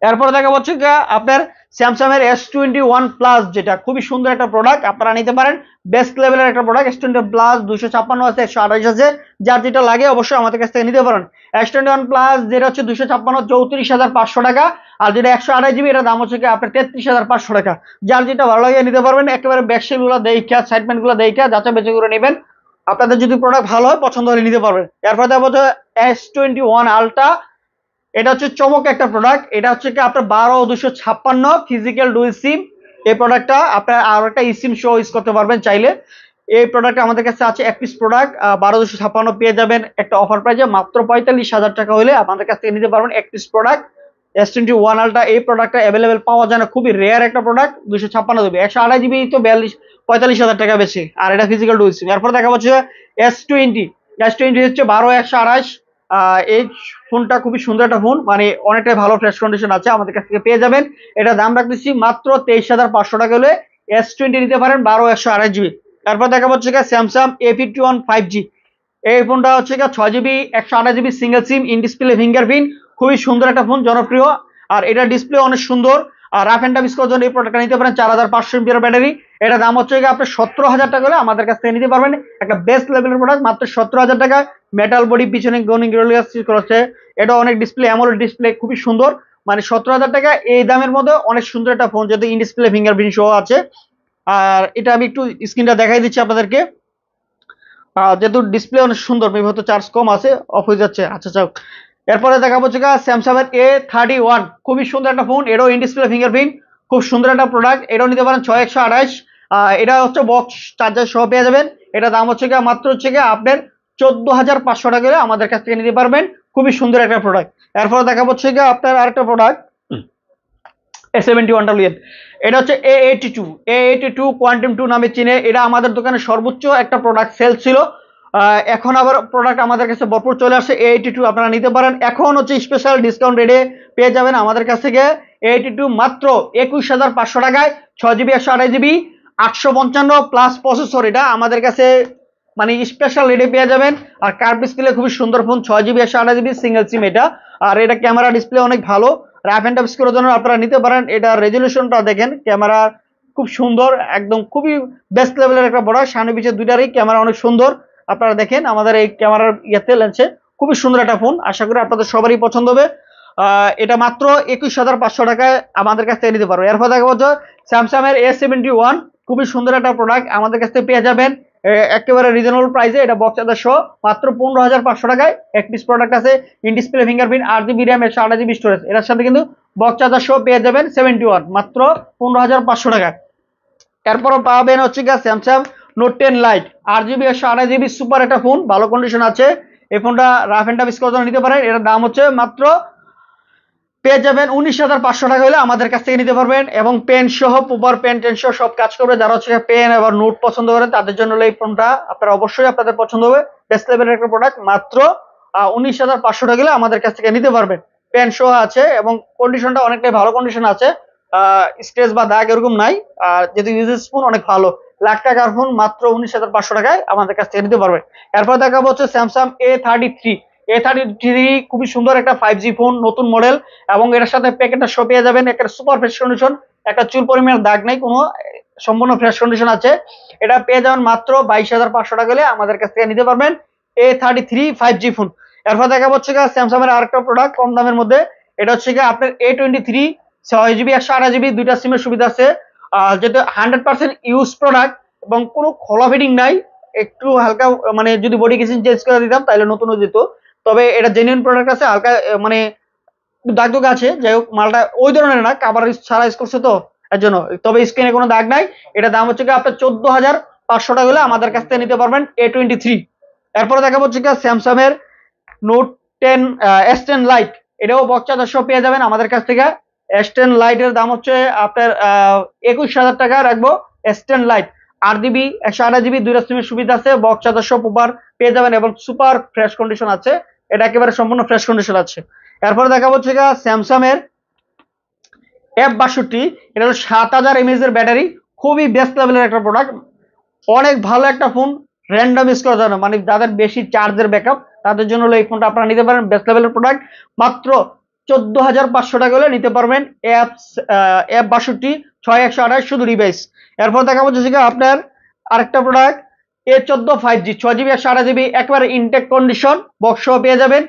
এরপর দেখা হচ্ছে আপনার স্যামসাং এর S21 প্লাস, যেটা খুবই সুন্দর একটা প্রোডাক্ট, আপনারা নিতে পারেন, বেস্ট লেভেলের একটা প্রোডাক্ট। S21 প্লাস 256 আছে, 128 আছে, যার যেটা লাগে অবশ্যই আমাদের কাছ থেকে নিতে পারেন। S21 প্লাস যেটা হচ্ছে 256 34,500 টাকা, আর যেটা 128 জিবি এটা দাম হচ্ছে আপনার 33,500 টাকা, যার যেটা ভালো লাগে নিতে পারবেন। একেবারে ব্যাকশেল গুলো দেখা, সাইডমেন্ট গুলো দেখা যাচাই বাছাই করে নেবেন, আপনাদের যদি প্রোডাক্ট ভালো হয় পছন্দ হলে নিতে পারবেন। এরপর দেখা হচ্ছে S21 আলট্রা, এটা হচ্ছে চমক একটা প্রোডাক্ট, এটা হচ্ছে কি আপনার 12/256 ফিজিক্যাল ডুয়াল সিম। এই প্রোডাক্টটা আপনার আর একটা সিম শো ইউজ করতে পারবেন চাইলে। এই প্রোডাক্ট আমাদের কাছে আছে এক পিস প্রোডাক্ট, 12/256 পেয়ে যাবেন একটা অফার প্রাইজে মাত্র 45,000 টাকা হলে আমাদের কাছ থেকে নিতে পারবেন এক পিস প্রোডাক্ট S21 আলট্রা। এই প্রোডাক্টটা অ্যাভেলেবেল পাওয়া যায় না, খুবই রেয়ার একটা প্রোডাক্ট, 256 জিবি 128 জিবি তো 45,000 টাকা বেশি, আর এটা ফিজিক্যাল ডুয়াল সিম। এরপর দেখা হচ্ছে S20 হচ্ছে 12/128। এই ফোনটা খুবই সুন্দর একটা ফোন, মানে অনেকটাই ভালো ফ্রেশ কন্ডিশন আছে, আমাদের কাছ থেকে পেয়ে যাবেন। এটা দাম রাখতেছি মাত্র 23,500 টাকা হলে S20 নিতে পারেন 12/128 জিবি। তারপর দেখা হচ্ছে স্যামসাং A51 5G। এই ফোনটা হচ্ছে 6 GB 128 GB single SIM, in display fingerprint, খুবই সুন্দর একটা ফোন, জনপ্রিয়, আর এটা ডিসপ্লে অনেক সুন্দর। আর রাফ এন্ড টাফ ইউজ করার জন্য এই প্রোডাক্টটা নিতে পারেন, 4,500 এমপিআর ব্যাটারি। এটা দাম হচ্ছে আপনার 17,000 টাকা হলে আমাদের কাছ থেকে নিতে পারবেন একটা বেস্ট লেভেলের প্রোডাক্ট মাত্র 17,000 টাকা। মেটাল বডি, পিছনে গোনিং করেছে, এটা অনেক ডিসপ্লে, অ্যামোলেড ডিসপ্লে, খুবই সুন্দর, মানে 17,000 টাকা এই দামের মধ্যে অনেক সুন্দর একটা ফোন, যেহেতু ইন ডিসপ্লে ফিঙ্গারপ্রিন্ট সহ আছে। আর এটা আমি একটু স্ক্রিনটা দেখাই দিচ্ছি আপনাদেরকে, যেহেতু ডিসপ্লে অনেক সুন্দর, মেবি হয়তো চার্জ কম আছে, অফ হয়ে যাচ্ছে, আচ্ছা যাক। এরপরে দেখা হচ্ছে স্যামসাং এর A31, খুবই সুন্দর একটা ফোন, এটাও ইন ডিসপ্লে ফিঙ্গারপ্রিন্ট, খুব সুন্দর একটা প্রোডাক্ট, এটাও নিতে পারেন 6/128। এটা হচ্ছে বক্স চার্জার সহ পেয়ে যাবেন। এটা দাম হচ্ছে মাত্র হচ্ছে আপনার 14,500 টাকা করে আমাদের কাছ থেকে নিতে পারবেন, খুবই সুন্দর একটা প্রোডাক্ট। এরপরে দেখা হচ্ছে আপনার আরেকটা প্রোডাক্ট, A71 এটা হচ্ছে A82 কোয়ান্টাম 2 নামে চিনে। এটা আমাদের দোকানে সর্বোচ্চ একটা প্রোডাক্ট সেল ছিল, এখন আবার প্রোডাক্ট আমাদের কাছে ভরপুর চলে আসে। A82 আপনারা নিতে পারেন, এখন হচ্ছে স্পেশাল ডিসকাউন্ট রেটে পেয়ে যাবেন আমাদের কাছ থেকে A82 মাত্র 21,500 টাকায়, 6GB 128GB 855 প্লাস প্রসেসর। এটা আমাদের কাছে মানে স্পেশাল রেটে পেয়ে যাবেন। আর কার্ভ ডিসপ্লে খুবই সুন্দর ফোন, 6GB 128GB সিঙ্গেল সিম এটা। আর এটা ক্যামেরা ডিসপ্লে অনেক ভালো, রাফ এন্ড টাফ করার জন্য আপনারা নিতে পারেন। এটা রেজলিউশনটা দেখেন, ক্যামেরা খুব সুন্দর, একদম খুবই বেস্ট লেভেলের একটা প্রোডাক্ট। সামনে পিছে দুইটারই ক্যামেরা অনেক সুন্দর, আপনারা দেখেন আমাদের এই ক্যামেরার ইয়েতে লেন্সে খুবই সুন্দর একটা ফোন, আশা করি আপনাদের সবারই পছন্দ হবে। এটা মাত্র 21,500 টাকায় আমাদের কাছ থেকে নিতে পারবো। এরপর দেখা হচ্ছে স্যামসাং এর A71, খুবই সুন্দর একটা প্রোডাক্ট আমাদের কাছ থেকে পেয়ে যাবেন একেবারে রিজনেবল প্রাইসে। এটা বক্স চার্জার সহ মাত্র 15,500 টাকায় এক পিস প্রোডাক্ট আছে, in display fingerprint, 8GB RAM, 128GB storage. এর সাথে কিন্তু বক্স চার্জার সহ পেয়ে যাবেন 71 মাত্র 15,500 টাকায়। এরপর পাবেন হচ্ছে গিয়ে Samsung note 10 light, 8GB 128GB super একটা ফোন, ভালো কন্ডিশন আছে। এই ফোনটা রাফ এন্ড টাফ করার জন্য নিতে পারেন। এটার দাম হচ্ছে মাত্র পেয়ে যাবেন 19,500 টাকা হলে আমাদের কাছ থেকে নিতে পারবেন, এবং পেন সহ প্রপার পেন টেন সহ সব কাজ করবে। যারা হচ্ছে পেন আবার নোট পছন্দ করেন তাদের জন্য এই ফোনটা আপনারা অবশ্যই আপনাদের পছন্দ হবে, বেস্ট লেভেলের একটা প্রোডাক্ট। মাত্র 19,500 টাকা হলে আমাদের কাছ থেকে নিতে পারবেন। পেন সহ আছে এবং কন্ডিশনটা অনেকটাই ভালো কন্ডিশন আছে, স্ক্র্যাচ বা দাগ এরকম নাই। আর যেহেতু ইউজেস ফোন অনেক ভালো, লাখ টাকার ফোন মাত্র 19,500 টাকায় আমাদের কাছ থেকে নিতে পারবেন। এরপর দেখাবো হচ্ছে স্যামসাং A33 খুবই সুন্দর একটা 5G ফোন, নতুন মডেল, এবং এর সাথে প্যাকেটটা সহ পেয়ে যাবেন একটা সুপার ফ্রেশ কন্ডিশন, একটা চুল পরিমাণের দাগ নেই কোনো, সম্পূর্ণ ফ্রেশ কন্ডিশন আছে। এটা পেয়ে যাবেন মাত্র 22,500 টাকা হলে আমাদের কাছ থেকে নিতে পারবেন A33 5G ফোন। এরপর দেখা হচ্ছে স্যামসাং এর আরেকটা প্রোডাক্ট কম দামের মধ্যে, এটা হচ্ছে আপনার A23 6GB 128GB দুইটা সিমের সুবিধা আছে। যেটা 100% ইউজ প্রোডাক্ট এবং কোনো খোলা ফিটিং নাই, একটু হালকা মানে যদি বডি কিসিং চেঞ্জ করে দিতাম তাহলে নতুন হয়ে যেত। তবে এটা জেনুইন প্রোডাক্ট আছে, হালকা মানে দাগ দাগ আছে, যাই হোক মালটা ওই ধরনের না, কাভার ছাড়া ইউজ করছে তো এর জন্য, তবে স্ক্রিনে কোনো দাগ নাই। এটা দাম হচ্ছে আপনার 14,500 টাকা হলে আমাদের কাছ থেকে নিতে পারবেন A23। এরপরে দেখা হচ্ছে স্যামসাং এর নোট 10 S10 লাইট, এটাও বক্স চার্জার সহ পেয়ে যাবেন আমাদের কাছ থেকে। S10 লাইট এর দাম হচ্ছে আপনার 21,000 টাকা রাখবো। S10 লাইট 8GB 128GB দুইটা সিমের সুবিধা আছে, বক্স চার্জার সহ প্রপার পেয়ে যাবেন এবং সুপার ফ্রেশ কন্ডিশন আছে, এটা একেবারে সম্পূর্ণ ফ্রেশ কন্ডিশন আছে। এরপরে দেখা হচ্ছে স্যামসাং এর F62, এটা হলো 7,000 mAh এর ব্যাটারি, খুবই বেস্ট লেভেলের একটা প্রোডাক্ট, অনেক ভালো একটা ফোন, র্যান্ডম ইউজ করার জন্য, মানে যাদের বেশি চার্জের ব্যাকআপ তাদের জন্য এই ফোনটা আপনারা নিতে পারেন, বেস্ট লেভেলের প্রোডাক্ট। মাত্র 14,500 টাকা হলে নিতে পারবেন F62 6128 শুধু ডিভাইস। এরপর দেখা হচ্ছে আপনার আরেকটা product A14 5G 6GB 128GB একেবারে ইনটেক কন্ডিশন, বক্স সহ পেয়ে যাবেন।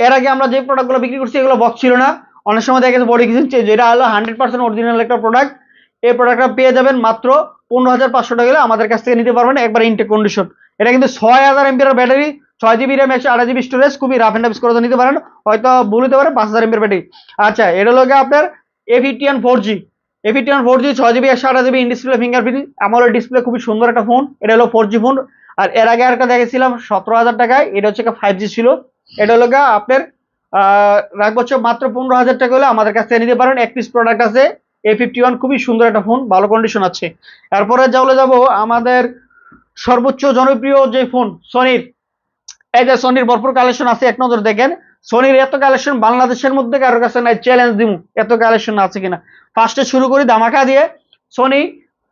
এর আগে আমরা যে প্রোডাক্টগুলো বিক্রি করছি এগুলো বক্স ছিল না, অনেক সময় দেখা গেছে বডি কিসিং চেঞ্জ, এটা হলো 100% অরিজিনাল একটা প্রোডাক্ট। এই প্রোডাক্টটা পেয়ে যাবেন মাত্র 15,500 টাকা হলে আমাদের কাছ থেকে নিতে পারবেন, একবার ইনটেক কন্ডিশন। এটা কিন্তু 6,000 mAh battery, 6GB RAM, 128GB storage, খুবই রাফ এন্ড টাফ করে নিতে পারেন, হয়তো ভুল হতে পারে 5,000 mAh ব্যাটারি। আচ্ছা, এটা হলো আপনার A51 4G 6GB 128GB in display fingerprint AMOLED display, খুবই সুন্দর একটা ফোন। এটা হলো 4G ফোন। আর এর আগে আরেকটা দেখেছিলাম 17,000 টাকায়, এটা হচ্ছে 5G ছিল। এটা হলো আপনার রাখবো মাত্র 15,000 টাকা হলে আমাদের কাছ থেকে নিতে পারেন, এক পিস প্রোডাক্ট আছে A51, খুবই সুন্দর একটা ফোন, ভালো কন্ডিশন আছে। এরপরে যাবো আমাদের সর্বোচ্চ জনপ্রিয় যে ফোন সনির, এই যে সনির ভরপুর কালেকশন আছে, এক নজর দেখেন। সনির এত কালেকশন বাংলাদেশের মধ্যে কারোর কাছে নাই, চ্যালেঞ্জ দিমু এত কালেকশন আছে কিনা। ফার্স্টে শুরু করি ধামাকা দিয়ে, সনি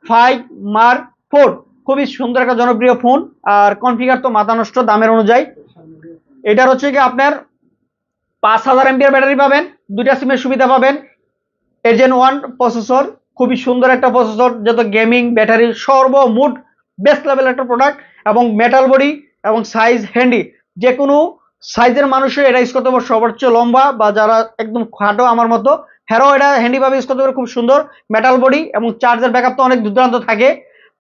5 মার্ক 4, খুবই সুন্দর একটা জনপ্রিয় ফোন, আর কনফিগার তো মাথা নষ্ট দামের অনুযায়ী। এটার হচ্ছে কি আপনার 5,000 mAh ব্যাটারি পাবেন, দুইটা সিমের সুবিধা পাবেন, Gen 1 প্রসেসর, খুবই সুন্দর একটা প্রসেসর, যত গেমিং ব্যাটারি সর্বমোট বেস্ট লেভেল একটা প্রোডাক্ট, এবং মেটাল বডি এবং সাইজ হ্যান্ডি, যে কোনো সাইজের মানুষের এটা ইউজ করতে পারবে, সবার চেয়ে লম্বা বা যারা একদম খাটো আমার মতো হেরো এটা হ্যান্ডি ভাবে ইউজ করতে পারে, খুব সুন্দর মেটাল বডি এবং চার্জের ব্যাকআপ তো অনেক দুর্দান্ত থাকে।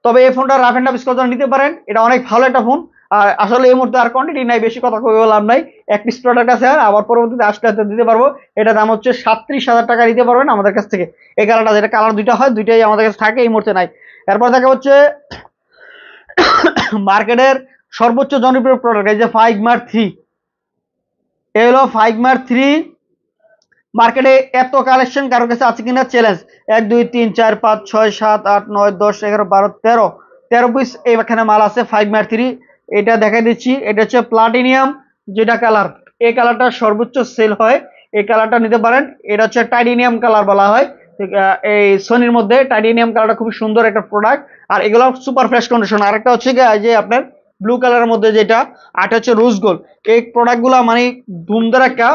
তবে এই ফোনটা রাফ এন্ড টাফ ইউজ করতে নিতে পারেন, এটা অনেক ভালো একটা ফোন। আর আসলে এই মুহূর্তে আর কোয়ান্টিটি নাই, বেশি কথা কই লাভ নাই, এক পিস প্রোডাক্ট আছে, আর আবার পরবর্তীতে আসলে দিতে পারবো। এটা দাম হচ্ছে 37,000 টাকা দিতে পারবেন আমাদের কাছ থেকে। এই কালারটা, যেটা কালার দুইটা হয়, দুইটাই আমাদের কাছে থাকে, এই মুহূর্তে নাই। এরপর দেখা হচ্ছে মার্কেটের সর্বোচ্চ জনপ্রিয় প্রোডাক্ট, এই যে 5 মার্ক 3, এই হলো 5 মার্ক 3 মার্কেটে এত কালেকশন কারোর কাছে আছে কিনা চ্যালেঞ্জ। 1 2 3 4 5 6 7 8 9 10 11 12 13 13 পিস এখানে মাল আছে 5 মার 3। এটা দেখাই দিচ্ছি, এটা হচ্ছে প্লাটিনিয়াম যেটা কালার, এই কালারটা সর্বোচ্চ সেল হয়, এই কালারটা নিতে পারেন। এটা হচ্ছে টাইটেনিয়াম কালার বলা হয় এই সোনির মধ্যে। টাইটেনিয়াম কালারটা খুব সুন্দর একটা প্রোডাক্ট, আর এগুলো সুপার ফ্রেশ কন্ডিশন। আরেকটা হচ্ছে যে আপনার ব্লু কালারের মধ্যে যেটা, আরটা হচ্ছে রোজ গোল্ড। এই প্রোডাক্টগুলো মানে ধুমধারাক্কা,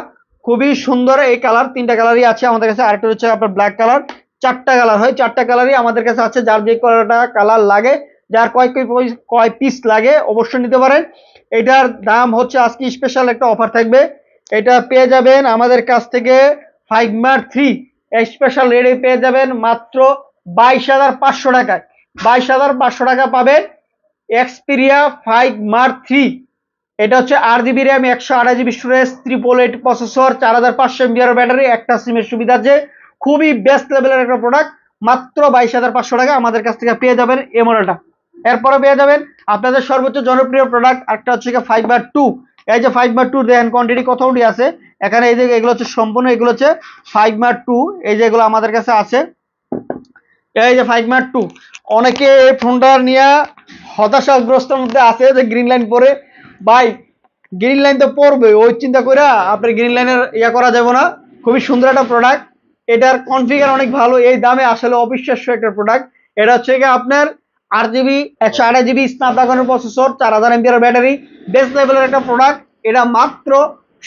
খুবই সুন্দর। এই কালার 3টা কালারই আছে আমাদের কাছে। আরেকটা হচ্ছে আপনার ব্ল্যাক কালার। 4টা কালার হয়, 4টা কালারই আমাদের কাছে আছে। যার যে কয়টা কালার লাগে, যার কয় পিস লাগে অবশ্যই নিতে পারেন। এটার দাম হচ্ছে আজকে স্পেশাল একটা অফার থাকবে, এটা পেয়ে যাবেন আমাদের কাছ থেকে 5 মার 3 স্পেশাল রেটে পেয়ে যাবেন মাত্র 22,500 টাকায়। 22,500 টাকা পাবেন এক্সপিরিয়া 5 মার 3। এটা হচ্ছে 8 GB RAM, 128 GB storage, 888 processor, 4500 mAh battery, একটা সিমের সুবিধা আছে। খুবই বেস্ট লেভেলের একটা প্রোডাক্ট। মাত্র 22,500 টাকা আমাদের কাছ থেকে পেয়ে যাবেন এই মডেলটা। এরপরে পেয়ে যাবেন আপনাদের সর্বোচ্চ জনপ্রিয় প্রোডাক্ট একটা হচ্ছে 5 মার 2। এই যে 5 মার 2 দেখেন কোয়ান্টিটি কতটি আছে এখানে। এই যে এগুলো হচ্ছে সম্পূর্ণ, এগুলো হচ্ছে 5 মার 2। এই যে এগুলো আমাদের কাছে আছে, এই যে 5 মার 2। অনেকে এই ফোনটা নিয়ে হতাশাগ্রস্তের মধ্যে আছে যে গ্রিন লাইন পরে। ভাই গ্রিন লাইন তো পড়বে, ওই চিন্তা করে আপনার গ্রিন লাইনের ইয়া করা যাবে না। খুবই সুন্দর একটা প্রোডাক্ট, এটার কনফিগার অনেক ভালো, এই দামে আসলে অবিশ্বাস্য একটা প্রোডাক্ট। এটা হচ্ছে কি আপনার 8 জিবি 128 জিবি স্ন্যাপড্রাগনের প্রসেসর, 4000 mAh ব্যাটারি, বেস্ট লেভেলের একটা প্রোডাক্ট। এটা মাত্র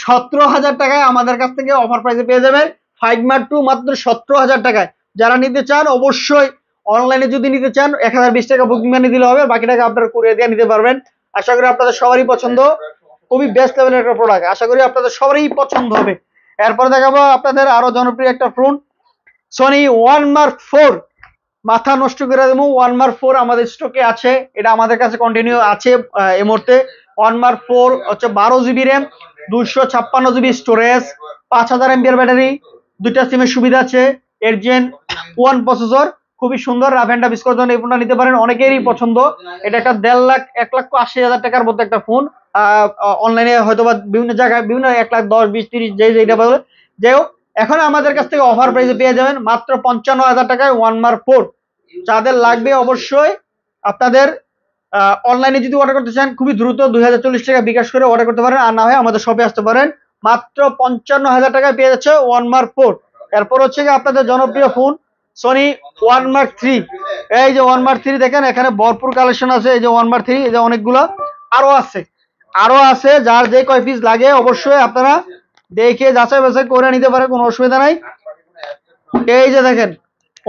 17,000 টাকায় আমাদের কাছ থেকে অফার প্রাইসে পেয়ে যাবেন। 5 মার 2 মাত্র 17,000 টাকায়। যারা নিতে চান অবশ্যই অনলাইনে যদি নিতে চান 1020 টাকা বুকিং মানি দিলে হবে, বাকি টাকা আপনারা কুরিয়ার দিয়ে নিতে পারবেন। আশা করি আপনাদের সবারই পছন্দ, খুবই বেস্ট লেভেলের একটা প্রোডাক্ট, আশা করি আপনাদের সবারই পছন্দ হবে। এরপরে দেখাবো আপনাদের আরো জনপ্রিয় একটা ফোন, সনি 1 মার্ক 4। মাথা নষ্ট করে দেবো, 1 মার্ক 4 আমাদের স্টকে আছে, এটা আমাদের কাছে কন্টিনিউ আছে এই মুহূর্তে। 1 মার্ক 4 হচ্ছে 12 GB RAM, 256 GB storage, 5000 mAh battery, 2টা সিমের সুবিধা আছে, এর জেন 1 প্রসেসর। খুবই সুন্দর, রাফ এন্ড টাফ ইউজ করার জন্য এই ফোনটা নিতে পারেন, অনেকেরই পছন্দ। এটা একটা 1.5 লাখ 1,80,000 টাকার মধ্যে একটা ফোন। অনলাইনে হয়তো বা বিভিন্ন জায়গায় বিভিন্ন 1,10,000 20 30 যেটা বলে। যাই হোক, এখন আমাদের কাছ থেকে অফার প্রাইসে পেয়ে যাবেন মাত্র 55,000 টাকায় 1 মার্ক 4। যাদের লাগবে অবশ্যই আপনাদের অনলাইনে যদি অর্ডার করতে চান খুবই দ্রুত 2040 টাকা বিকাশ করে অর্ডার করতে পারেন, আর না হয় আমাদের শপে আসতে পারেন। মাত্র 55,000 টাকায় পেয়ে যাচ্ছে 1 মার্ক 4। এরপর হচ্ছে কি আপনাদের জনপ্রিয় ফোন সনি 1 মার্ক 3। এই যে 1 মার্ক 3 দেখেন, এখানে ভরপুর কালেকশন আছে। এই যে 1 মার্ক 3, এই যে অনেকগুলো আরো আছে, যার যে কয় পিস লাগে অবশ্যই আপনারা দেখে যাচাই বাছাই করে নিতে পারে, কোনো অসুবিধা নাই। এই যে দেখেন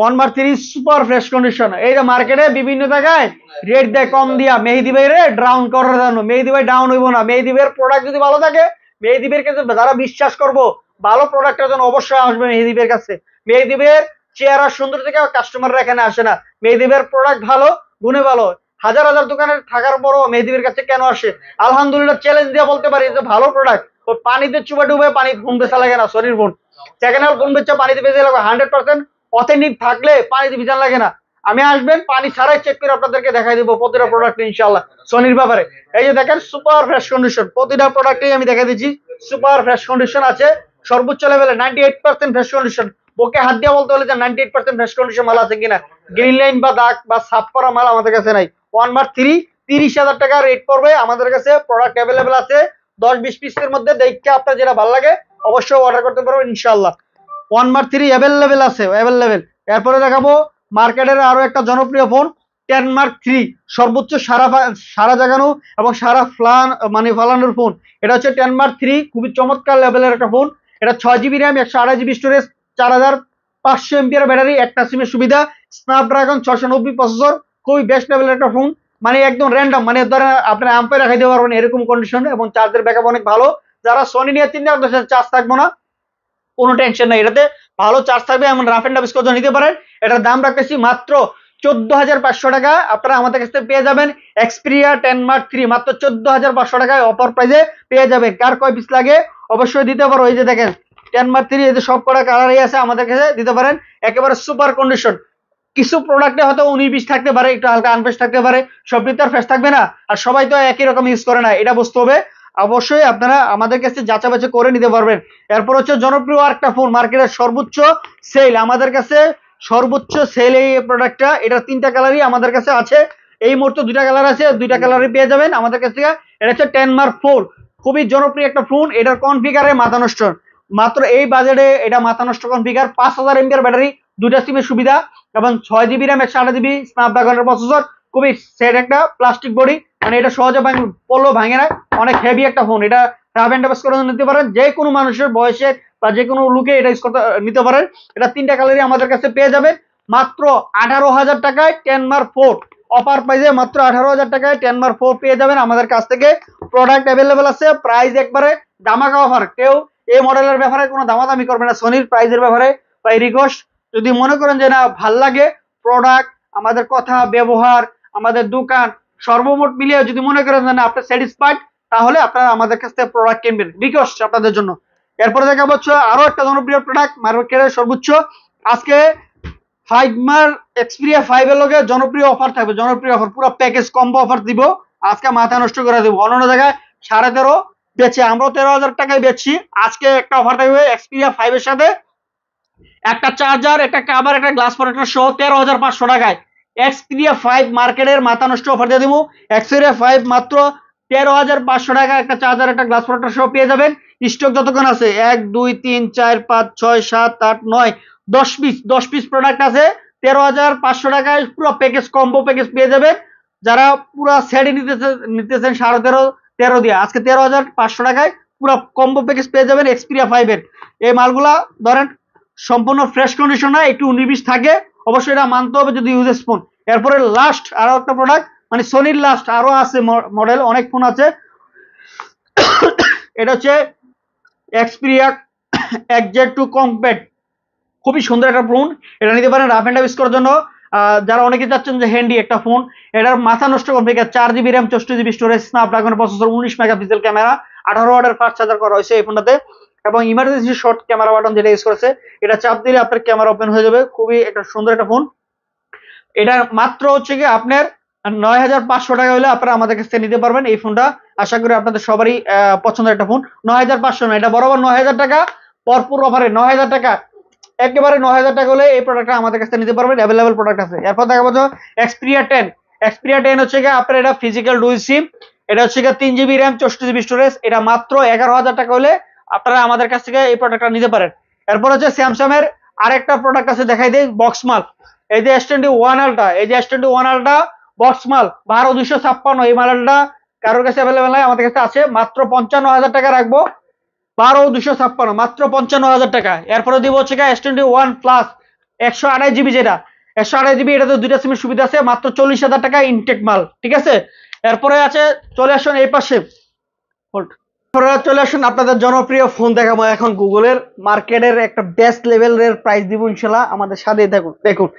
1 মার্ক 3 সুপার ফ্রেশ কন্ডিশন। এই যে মার্কেটে বিভিন্ন জায়গায় রেট দেয় কম দিয়া মেহেদি ভাই রে ডাউন করার জন্য, মেহেদি ভাই ডাউন হইব না। মেহেদি ভাইয়ের প্রোডাক্ট যদি ভালো থাকে, মেহেদি ভাইয়ের কাছে যারা বিশ্বাস করবো ভালো প্রোডাক্টের জন্য অবশ্যই আসবে মেহেদি ভাইয়ের কাছে। মেহেদি ভাইয়ের চেহারা সুন্দর থেকে কাস্টমাররা এখানে আসে না, মেহেদি ভাইয়ের প্রোডাক্ট ভালো, গুণে ভালো। হাজার হাজার দোকানে থাকার পরও মেহেদি ভাইয়ের কাছে কেন আসে? আলহামদুলিল্লাহ চ্যালেঞ্জ দিয়ে বলতে পারি যে ভালো প্রোডাক্ট। ওই পানিতে চুপে ডুবে পানি ফোন বেচা লাগে না, শরীর ফোন সেকেন্ড হ্যান্ড ফোন বেচা পানিতে বেঁচে লাগবে। 100% অথেন্টিক থাকলে পানিতে ভিজান লাগে না। আমি আসবেন পানি ছাড়াই চেক করে আপনাদেরকে দেখাই দেবো প্রতিটা প্রোডাক্ট ইনশাআল্লাহ সনির ব্যাপারে। এই যে দেখেন সুপার ফ্রেশ কন্ডিশন, প্রতিটা প্রোডাক্টেই আমি দেখাই দিচ্ছি সুপার ফ্রেশ কন্ডিশন আছে সর্বোচ্চ লেভেলে। 98% ফ্রেশ কন্ডিশন, ওকে হাত দিয়ে বলতে হলে যে 98% ফ্রেশ কন্ডিশন মাল আছে কিনা। গ্রিন লাইন বা দাগ বা সাফ করা মাল আমাদের কাছে নাই। 1 মার্ক 3 30,000 টাকা রেট পড়বে। আমাদের কাছে প্রোডাক্ট অ্যাভেলেবেল আছে 10-20 পিসের মধ্যে, দেখে আপনার যেটা ভালো লাগে অবশ্যই অর্ডার করতে পারবেন ইনশাআল্লাহ। 1 মার্ক 3 অ্যাভেলেবেল আছে, অ্যাভেলেবেল। এরপরে দেখাবো মার্কেটের আরো একটা জনপ্রিয় ফোন 10 মার্ক 3, সর্বোচ্চ সারা জাগানো এবং সারা ফালানোর ফোন। এটা হচ্ছে 10 মার্ক 3, খুবই চমৎকার লেভেলের একটা ফোন। এটা 6 GB RAM, 128 GB storage, 4500 mAh battery, একটা সিমের সুবিধা, স্ন্যাপড্রাগন 690 প্রসেসর। খুবই বেস্ট লেভেলের একটা ফোন, মানে একদম র্যান্ডম, মানে ধরেন আপনার আম্পায়ার রাখাই দিতে পারবেন এরকম কন্ডিশন, এবং চার্জের ব্যাকআপ অনেক ভালো। যারা সোনি নিয়ে চিন্তা করতেছেন চার্জ থাকবো না, কোনো টেনশন নাই, এটাতে ভালো চার্জ থাকবে, এমন রাফ এন্ড টাফ ইউজ করে নিতে পারেন। এটার দাম রাখতেছি মাত্র 14,500 টাকা। আপনারা আমাদের কাছ থেকে পেয়ে যাবেন এক্সপিরিয়া 10 মার্ক 3 মাত্র 14,500 টাকায় অফার প্রাইসে পেয়ে যাবেন। কার কয় পিস লাগে অবশ্যই দিতে পারো। এই যে দেখেন 10 মার্ক 3, এই যে সব কটা কালারই আছে, আমাদের কাছে দিতে পারেন একেবারে সুপার কন্ডিশন। কিছু প্রোডাক্টে হয়তো 19-20 থাকতে পারে, একটু হালকা আনফ্রেশ থাকতে পারে, সবটি তো আর ফ্রেশ থাকবে না, আর সবাই তো একই রকম ইউজ করে না, এটা বুঝতে হবে। অবশ্যই আপনারা আমাদের কাছে যাচাই বাছাই করে নিতে পারবেন। এরপর হচ্ছে জনপ্রিয় আরেকটা ফোন, মার্কেটের সর্বোচ্চ সেল, আমাদের কাছে সর্বোচ্চ সেল এই প্রোডাক্টটা। এটা 3টা কালারই আমাদের কাছে আছে, এই মুহূর্তে 2টা কালার আছে, 2টা কালারই পেয়ে যাবেন আমাদের কাছ থেকে। এটা হচ্ছে 10 মার্ক 4, খুবই জনপ্রিয় একটা ফোন। এটার কনফিগারে মাথা নষ্ট, মাত্র এই বাজেটে এটা মাথা নষ্ট কনফিগার। 5000 এমপিআর ব্যাটারি, 2টা সিমের সুবিধা এবং 6 জিবি র্যাম, 128 জিবি স্ন্যাপড্রাগনের প্রসেসর। খুবই সেট একটা প্লাস্টিক বডি, মানে এটা সহজে পড়লেও ভাঙে না, অনেক হেভি একটা ফোন। এটা রাফ এন্ড টাফ করে নিতে পারেন, যে কোনো মানুষের বয়সে বা যে কোনো লুকে এটা ইউজ করতে নিতে পারেন। এটা 3টা কালারই আমাদের কাছে পেয়ে যাবেন মাত্র 18,000 টাকায়। 10 মার্ক 4 অফার প্রাইসে মাত্র 18,000 টাকায় 10 মার্ক 4 পেয়ে যাবেন আমাদের কাছ থেকে। প্রোডাক্ট অ্যাভেলেবেল আছে, প্রাইস একবারে দামাকা অফার। কেউ এই মডেলের ব্যাপারে কোনো দামাদামি করবে না সনির প্রাইসের ব্যাপারে। তাই রিকোয়েস্ট, যদি মনে করেন যে না ভাল লাগে প্রোডাক্ট, আমাদের কথা ব্যবহার, আমাদের দোকান সর্বমোট মিলিয়ে যদি মনে করেন যে না আপনি স্যাটিসফাইড, তাহলে আপনারা আমাদের কাছ থেকে প্রোডাক্ট কিনবেন, রিকোয়েস্ট আপনাদের জন্য। এরপরে দেখা হচ্ছে আরো একটা জনপ্রিয় প্রোডাক্ট, মার্কেটের সর্বোচ্চ। আজকে 5 মার এক্সপিরিয়া 5 এর লগে জনপ্রিয় অফার থাকবে, জনপ্রিয় অফার, পুরো প্যাকেজ কম্বো অফার দিব আজকে, মাথা নষ্ট করে দেবো। অন্য জায়গায় 13.5 বেচে, আমরা 13,000 টাকায় বেচছি। আজকে একটা অফার থাকবে এক্সপিরিয়া 5 এর সাথে, একটা চার্জার, একটা কভার, একটা গ্লাস প্রোটেক্টর সহ 13,500 টাকায় এক্সপিরিয়া 5 মার্কেটের মাথা নষ্ট অফার দিয়ে দিব। এক্সপিরিয়া 5 মাত্র 13,500 টাকা, একটা চার্জার, একটা গ্লাস প্রোটেক্টর সহ পেয়ে যাবেন। স্টক যতক্ষণ আছে 1 2 3 4 5 6 7 8 9 10 পিস প্রোডাক্ট আছে। 13,500 টাকায় পুরো প্যাকেজ কম্বো প্যাকেজ পেয়ে যাবেন। যারা পুরো সেট নিতেছেন 13.5 দিয়ে, আজকে 13,500 টাকায় পুরো কম্বো প্যাকেজ পেয়ে যাবেন এক্সপিরিয়া 5 এর। এই মালগুলা ধরেন সম্পূর্ণ ফ্রেশ কন্ডিশন হয়, একটু 19-20 থাকে, অবশ্যই এটা মানতে হবে যদি ইউজেস ফোন। এরপরে লাস্ট আরো একটা প্রোডাক্ট, মানে সোনির লাস্ট আরো আছে মডেল, অনেক ফোন আছে। এটা হচ্ছে এক্সপিরিয়া XZ2 কম্প্যাক্ট, খুবই সুন্দর একটা ফোন। এটা নিতে পারেন রাফ এন্ড টাফ ইউজ করার জন্য। যারা অনেকে চাচ্ছেন যে হ্যান্ডি একটা ফোন, এটার মাথা নষ্ট configure, 4 GB RAM, 64 GB storage, Snapdragon processor, 19 megapixel camera, 18 ওয়াটের ফাস্ট চার্জার করা হয়েছে এই ফোনটাতে। এবং ইমার্জেন্সি শর্ট ক্যামেরা বাটন যেটা ইউজ করেছে, এটা চাপ দিলে আপনার ক্যামেরা ওপেন হয়ে যাবে। খুবই একটা সুন্দর একটা ফোন। এটা মাত্র হচ্ছে কি আপনার 9,500 টাকা হলে আপনারা আমাদের কাছ থেকে নিতে পারবেন এই ফোনটা। আশা করি আপনাদের সবারই পছন্দের একটা ফোন। 9,500 না, এটা বরাবর 9,000 টাকা, ভরপুর অফারে 9,000 টাকা, একেবারে 9,000 টাকা হলে এই প্রোডাক্টটা আমাদের কাছে নিতে পারবেন, অ্যাভেলেবল প্রোডাক্ট আছে। এরপর দেখা পাচ্ছ এক্সপিরিয়া 10। এক্সপিরিয়া 10 হচ্ছে কি আপনার এটা ফিজিক্যাল ডুয়াল সিম, এটা হচ্ছে কি 3 জিবি র্যাম, 64 জিবি স্টোরেজ। এটা মাত্র 11,000 টাকা হলে আপনারা আমাদের কাছ থেকে এই প্রোডাক্টটা নিতে পারেন। এরপর হচ্ছে স্যামসাং এর আরেকটা প্রোডাক্ট আছে, দেখাই দেই, বক্স মাল। এই যে S21 আলট্রা, এই যে S21 আলট্রা বক্স মাল 12,256, এই মালটা কারোর কাছে অ্যাভেলেবেল নাই, আমাদের কাছে আছে। মাত্র 55,000 টাকা রাখবো, 12,256, মাত্র 55,000 টাকা। এরপরে দিব হচ্ছে S21 প্লাস 128 জিবি, যেটা 128 জিবি, এটাতে 2টা সিমের সুবিধা আছে, মাত্র 40,000 টাকা ইনটেক মাল, ঠিক আছে। এরপরে আছে, চলে আসুন এই পাশে, চলে আসুন আপনাদের জনপ্রিয় ফোন দেখাবো এখন। গুগলের মার্কেটের একটা বেস্ট লেভেলের প্রাইস দিব ইনশাল্লাহ, আমাদের সাথে দেখুন। দেখুন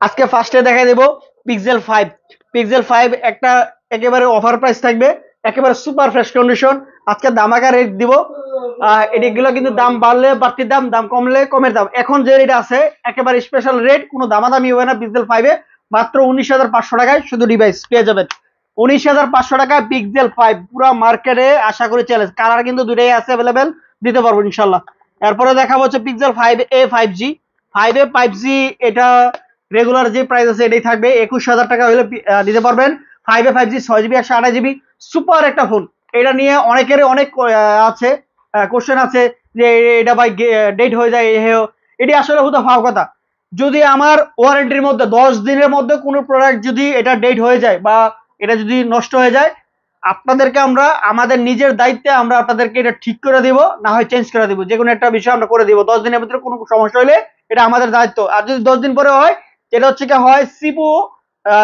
আজকে ফার্স্টে দেখাই দেবো পিক্সেল 5। পিক্সেল 5 একটা একেবারে অফার প্রাইস থাকবে, একেবারে সুপার ফ্রেশ কন্ডিশন। আজকে দামাকা রেট দিব। এগুলো কিন্তু দাম বাড়লে বাড়তির দাম, দাম কমলে কমের দাম। এখন যে রেট আছে একেবারে স্পেশাল রেট, কোনো দামাদামি হবে না। পিক্সেল 5 মাত্র 19,500 টাকায় শুধু ডিভাইস পেয়ে যাবেন। 19,500 টাকা পিক্সেল 5, পুরো মার্কেটে আশা করি চ্যালেঞ্জ। কালার কিন্তু দুটাই আছে অ্যাভেলেবেল, দিতে পারবো ইনশাল্লাহ। এরপরে দেখা হচ্ছে pixel 5a 5G। 5a 5G এটা রেগুলার যে প্রাইস আছে এটাই থাকবে, 21,000 টাকা হলে দিতে পারবেন। 5a 5G 6 GB 128 GB, super একটা ফোন। এটা নিয়ে অনেকের অনেক আছে, কোশ্চেন আছে যে এটা ভাই ডেট হয়ে যায়, এটি আসলে হতো ভাব কথা। যদি আমার ওয়ারেন্টির মধ্যে 10 দিনের মধ্যে কোনো প্রোডাক্ট যদি এটা ডেট হয়ে যায় বা এটা যদি নষ্ট হয়ে যায়, আপনাদেরকে আমরা আমাদের নিজের দায়িত্বে আমরা আপনাদেরকে এটা ঠিক করে দিব, না হয় চেঞ্জ করে দিব, যে কোনো একটা বিষয় আমরা করে দিব। 10 দিনের ভিতরে কোনো সমস্যা হলে এটা আমাদের দায়িত্ব। আর যদি 10 দিন পরে হয়, এটা হচ্ছে কি হয় সিপিইউ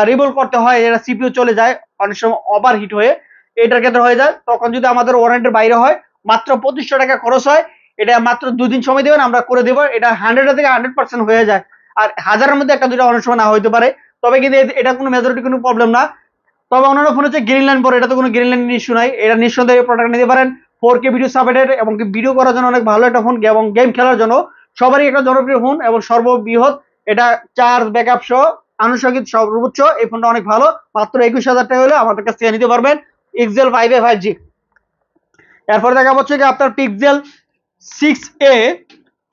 রিবুট করতে হয়, এটা সিপিইউ চলে যায় অনেক সময় ওভার হিট হয়ে, এটার ক্ষেত্রে হয়ে যায়। তখন যদি আমাদের ওয়ারেন্টির বাইরে হয়, মাত্র 2500 টাকা খরচ হয়। এটা মাত্র 2 দিন সময় দেবেন, আমরা করে দেবো। এটা 100 থেকে 100% হয়ে যায়। আর হাজারের মধ্যে একটা দুটো অনেক সময় না হইতে পারে, তবে কিন্তু এটা কোনো মেজরিটি কোনো প্রবলেম না। তবে অন্যান্য ফোন হচ্ছে গ্রিন লাইন পরে, এটা তো কোনো গ্রিন লাইন ইস্যু নাই। এটা নিঃসন্দেহে প্রোডাক্ট নিতে পারেন। 4K ভিডিও সাপোর্টেড এবং ভিডিও করার জন্য অনেক ভালো একটা ফোন, এবং গেম খেলার জন্য সবারই একটা জনপ্রিয় ফোন এবং সর্ববৃহৎ এটা চার্জ ব্যাকআপ সহ আনুষঙ্গিক সর্বোচ্চ। এই ফোনটা অনেক ভালো, মাত্র 21,000 টাকা হলে আমাদের কাছ থেকে নিতে পারবেন। Pixel 5a 5G। এরপরে দেখা হচ্ছে কি আপনার পিক্সেল 6a,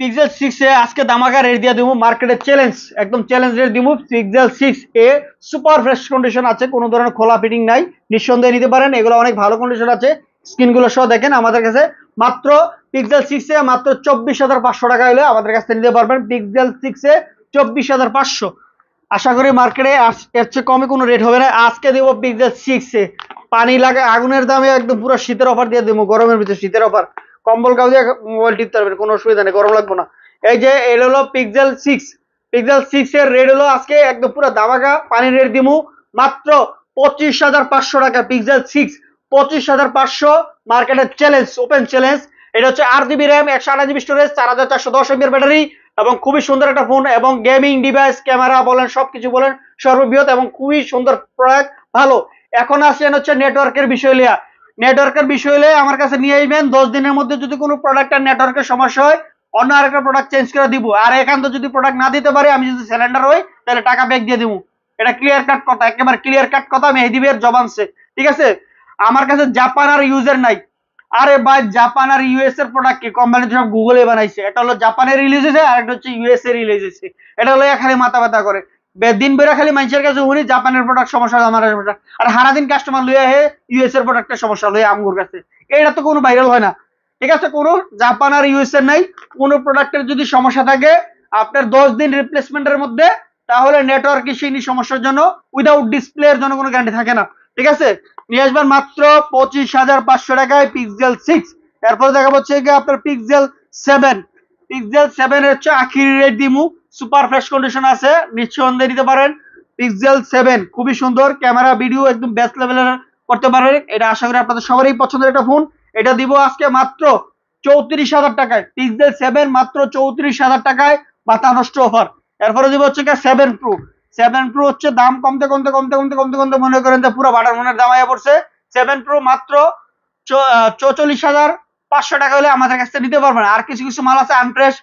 পিক্সেল 6a আজকে দামাকা রেট দিয়ে দিব, মার্কেটে চ্যালেঞ্জ, একদম চ্যালেঞ্জ রেট দিব। Pixel 6a super fresh condition আছে, কোনো ধরনের খোলা ফিটিং নাই, নিঃসন্দেহে নিতে পারেন। এগুলো অনেক ভালো কন্ডিশন আছে, স্ক্রিনগুলো সহ দেখেন আমাদের কাছে। মাত্র পিক্সেল 6a মাত্র 24,500 টাকা হলে আমাদের কাছে নিতে পারবেন। Pixel 6a 24,500। আশা করি মার্কেটে এর চেয়ে কমে কোনো রেট হবে না। আজকে দেবো পিক্সেল 6a পানি লাগে আগুনের দামে, একদম পুরো শীতের অফার দিয়ে দেবো, গরমের ভিতরে শীতের অফার। কম্বল গাও দিয়ে মোবাইল টিপতে পারবেন, কোনো অসুবিধা নেই, গরম লাগবে না। এই যে এটা হলো পিক্সেল 6, পিক্সেল 6 এর রেট হলো আজকে একদম পুরো দামাকা পানির রেট দিমু মাত্র 25,500 টাকা। পিক্সেল 6 25,500, মার্কেটের চ্যালেঞ্জ, ওপেন চ্যালেঞ্জ। এটা হচ্ছে 8GB RAM, 128GB storage, 4410 এমএর battery, এবং খুবই সুন্দর একটা ফোন, এবং গেমিং ডিভাইস, ক্যামেরা বলেন, সবকিছু বলেন সর্ববৃহৎ, এবং খুবই সুন্দর প্রোডাক্ট, ভালো। এখন আসেন হচ্ছে নেটওয়ার্কের বিষয় লিয়া। নেটওয়ার্কের বিষয় হলে আমার কাছে নিয়ে আসবেন, 10 দিনের মধ্যে যদি কোনো প্রোডাক্টের নেটওয়ার্কের সমস্যা হয় অন্য আরেকটা প্রোডাক্ট চেঞ্জ করে দিব। আর এখান তো যদি প্রোডাক্ট না দিতে পারি, আমি যদি সিলিন্ডার হই, তাহলে টাকা ব্যাক দিয়ে দিব। এটা ক্লিয়ার কাট কথা, একেবারে ক্লিয়ার কাট কথা, মেহেদী ভাইয়ের জবানছে, ঠিক আছে। আমার কাছে জাপান আর ইউজের নাই। আরে ভাই, জাপান আর ইউএস এর প্রোডাক্ট কি কোম্পানি সব গুগলে বানাইছে? এটা হলো জাপানে রিলিজ হয়েছে, আর একটা হচ্ছে ইউএস এ রিলিজ হয়েছে। এটা হলো খালি মাথা ব্যথা করে, দিন বেড়া খালি মানুষের কাছে শুনি জাপানের প্রোডাক্ট সমস্যা, আমার সমস্যা, আর সারাদিন কাস্টমার লইয়া হে ইউএস এর প্রোডাক্টের সমস্যা লইয়া আমগুর কাছে। এটা তো কোনো ভাইরাল হয় না, ঠিক আছে। কোনো জাপান আর ইউএস এর নাই। কোনো প্রোডাক্টের যদি সমস্যা থাকে আপনার 10 দিন রিপ্লেসমেন্টের মধ্যে, তাহলে নেটওয়ার্ক ইস্যু সমস্যার জন্য উইদাউট ডিসপ্লে এর জন্য কোনো গ্যারান্টি থাকে না, ঠিক আছে। নিয়ে আসবেন মাত্র 25,500 টাকায় পিক্সেল 6। এরপরে দেখা হচ্ছে কি আপনার পিক্সেল 7, পিক্সেল 7 এর হচ্ছে আখিরি রেট দিমু, সুপার ফ্রেশ কন্ডিশন আছে, নিঃসন্দেহে নিতে পারেন। পিক্সেল 7 খুবই সুন্দর, ক্যামেরা ভিডিও একদম বেস্ট লেভেলের করতে পারেন। এটা আশা করি আপনাদের সবারই পছন্দের একটা ফোন। এটা দিব আজকে মাত্র 34,000 টাকায়। পিক্সেল 7 মাত্র 34,000 টাকায়, মাথা নষ্ট অফার। এরপরে দিব হচ্ছে 7 প্রো। 7 প্রো হচ্ছে দাম কমতে কমতে কমতে কমতে কমতে কমতে মনে করেন যে পুরো বাটার ফোনের দাম আয়া পড়ছে। 7 প্রো মাত্র 44,500 টাকা হলে আমাদের কাছ থেকে নিতে পারবেন। আর কিছু কিছু মাল আছে আনফ্রেশ,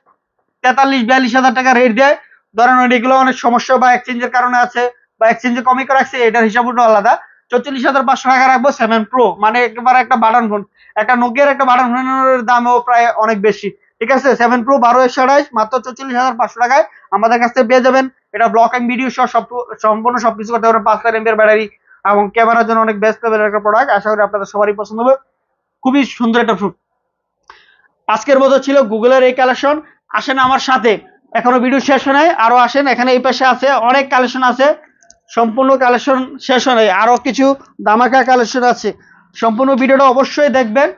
43-42,000 টাকা রেট দেয়, ধরেন এগুলো অনেক সমস্যা বা এক্সচেঞ্জের কারণে আছে, বা এক্সচেঞ্জে কমই করে রাখছে, এটার হিসাব আলাদা। 44,500 টাকা রাখবো 7 প্রো, মানে একেবারে একটা বাটন ফোন, একটা নোকিয়ার একটা বাটন ফোনের দামও প্রায় অনেক বেশি, ঠিক আছে। 7 প্রো 12/128 মাত্র 44,500 টাকায় আমাদের কাছ থেকে পেয়ে যাবেন। এটা ব্লকিং ভিডিও সহ সম্পূর্ণ সবকিছু করতে পারবেন, 5000 এমএর ব্যাটারি, এবং ক্যামেরার জন্য অনেক বেস্ট লেভেলের একটা প্রোডাক্ট। আশা করি আপনাদের সবারই পছন্দ হবে, খুবই সুন্দর একটা ফোন। আজকের মতো ছিল গুগলের এই কালেকশন। আসেন আমার সাথে, এখনো ভিডিও শেষ হয় নাই, আরো আসেন, এখানে এই পাশে আছে অনেক কালেকশন আছে, সম্পূর্ণ কালেকশন শেষ হয় নাই, আরো কিছু দামাকা কালেকশন আছে, সম্পূর্ণ ভিডিওটা অবশ্যই দেখবেন।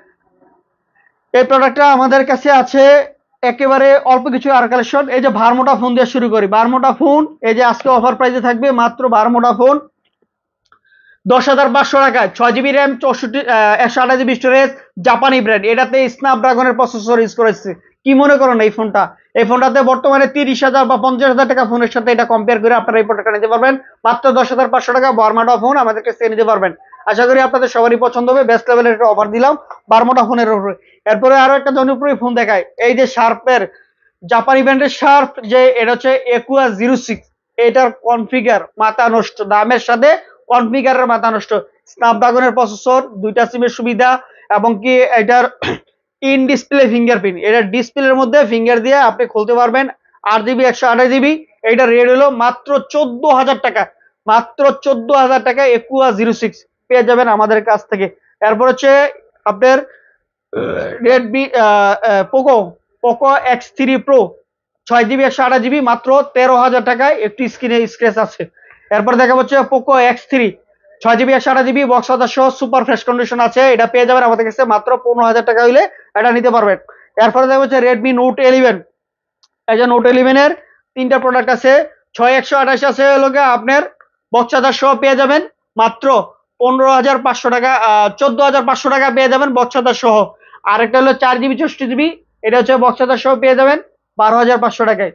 এই প্রোডাক্টটা আমাদের কাছে আছে একেবারে অল্প কিছু আর কালেকশন। এই যে ভার্মোটা ফোন দিয়ে শুরু করি, ভার্মোটা ফোন এই যে আজকে অফার প্রাইসে থাকবে মাত্র ভার্মোটা ফোন 10,500 টাকায়, 6GB র্যাম, 128GB স্টোরেজ, জাপানি ব্র্যান্ড, এটাতে স্ন্যাপড্রাগনের প্রসেসর ইউজ করেছে। কি মনে করেন এই ফোনটা? এই ফোনটাতে বর্তমানে 30,000 বা 50,000 টাকা ফোনের সাথে এটা কম্পেয়ার করে আপনারা এই প্রোডাক্টটা নিতে পারবেন মাত্র 10,500 টাকা। বার্মাটা ফোন আমাদের কাছে নিতে পারবেন, আশা করি আপনাদের সবারই পছন্দ হবে। বেস্ট লেভেলের একটা অফার দিলাম বার্মাটা ফোনের উপরে। এরপরে আরো একটা জনপ্রিয় ফোন দেখায়, এই যে শার্পের, জাপানি ব্র্যান্ডের শার্প, যে এটা হচ্ছে একুয়া 06, এটার কনফিগার মাথা নষ্ট, দামের সাথে কনফিগারের মাথা নষ্ট। স্ন্যাপড্রাগনের প্রসেসর, দুইটা সিমের সুবিধা, এবং কি এটার ইন ডিসপ্লে ফিঙ্গারপ্রিন্ট, এটা ডিসপ্লের মধ্যে ফিঙ্গার দিয়ে আপনি খুলতে পারবেন। 8GB 128GB, এটা রেট হলো মাত্র 14,000 টাকা, মাত্র 14,000 টাকা একুয়া 06 পেয়ে যাবেন আমাদের কাছ থেকে। এরপর হচ্ছে আপনার Redmi Poco, Poco X3 pro, 6GB 128GB, মাত্র 13,000 টাকায়, একটি স্ক্রিনে স্ক্র্যাচ আছে। এরপর দেখা হচ্ছে Poco X3, 6GB 128GB, box হাজার সহ সুপার ফ্রেশ কন্ডিশন আছে, এটা পেয়ে যাবেন আমাদের কাছে মাত্র 15,000 টাকা হইলে এটা নিতে পারবেন। এরপরে দেখা হচ্ছে রেডমি নোট 11, এই যে নোট 11 এর তিনটা প্রোডাক্ট আছে, 6128 আছে লোকে আপনার, বক্স হাজার সহ পেয়ে যাবেন মাত্র 15,500 টাকা, 14,500 টাকা পেয়ে যাবেন বক্স হাজার সহ। আর একটা হলো 4GB 64GB, এটা হচ্ছে বক্স হাজার সহ পেয়ে যাবেন 12,500 টাকায়।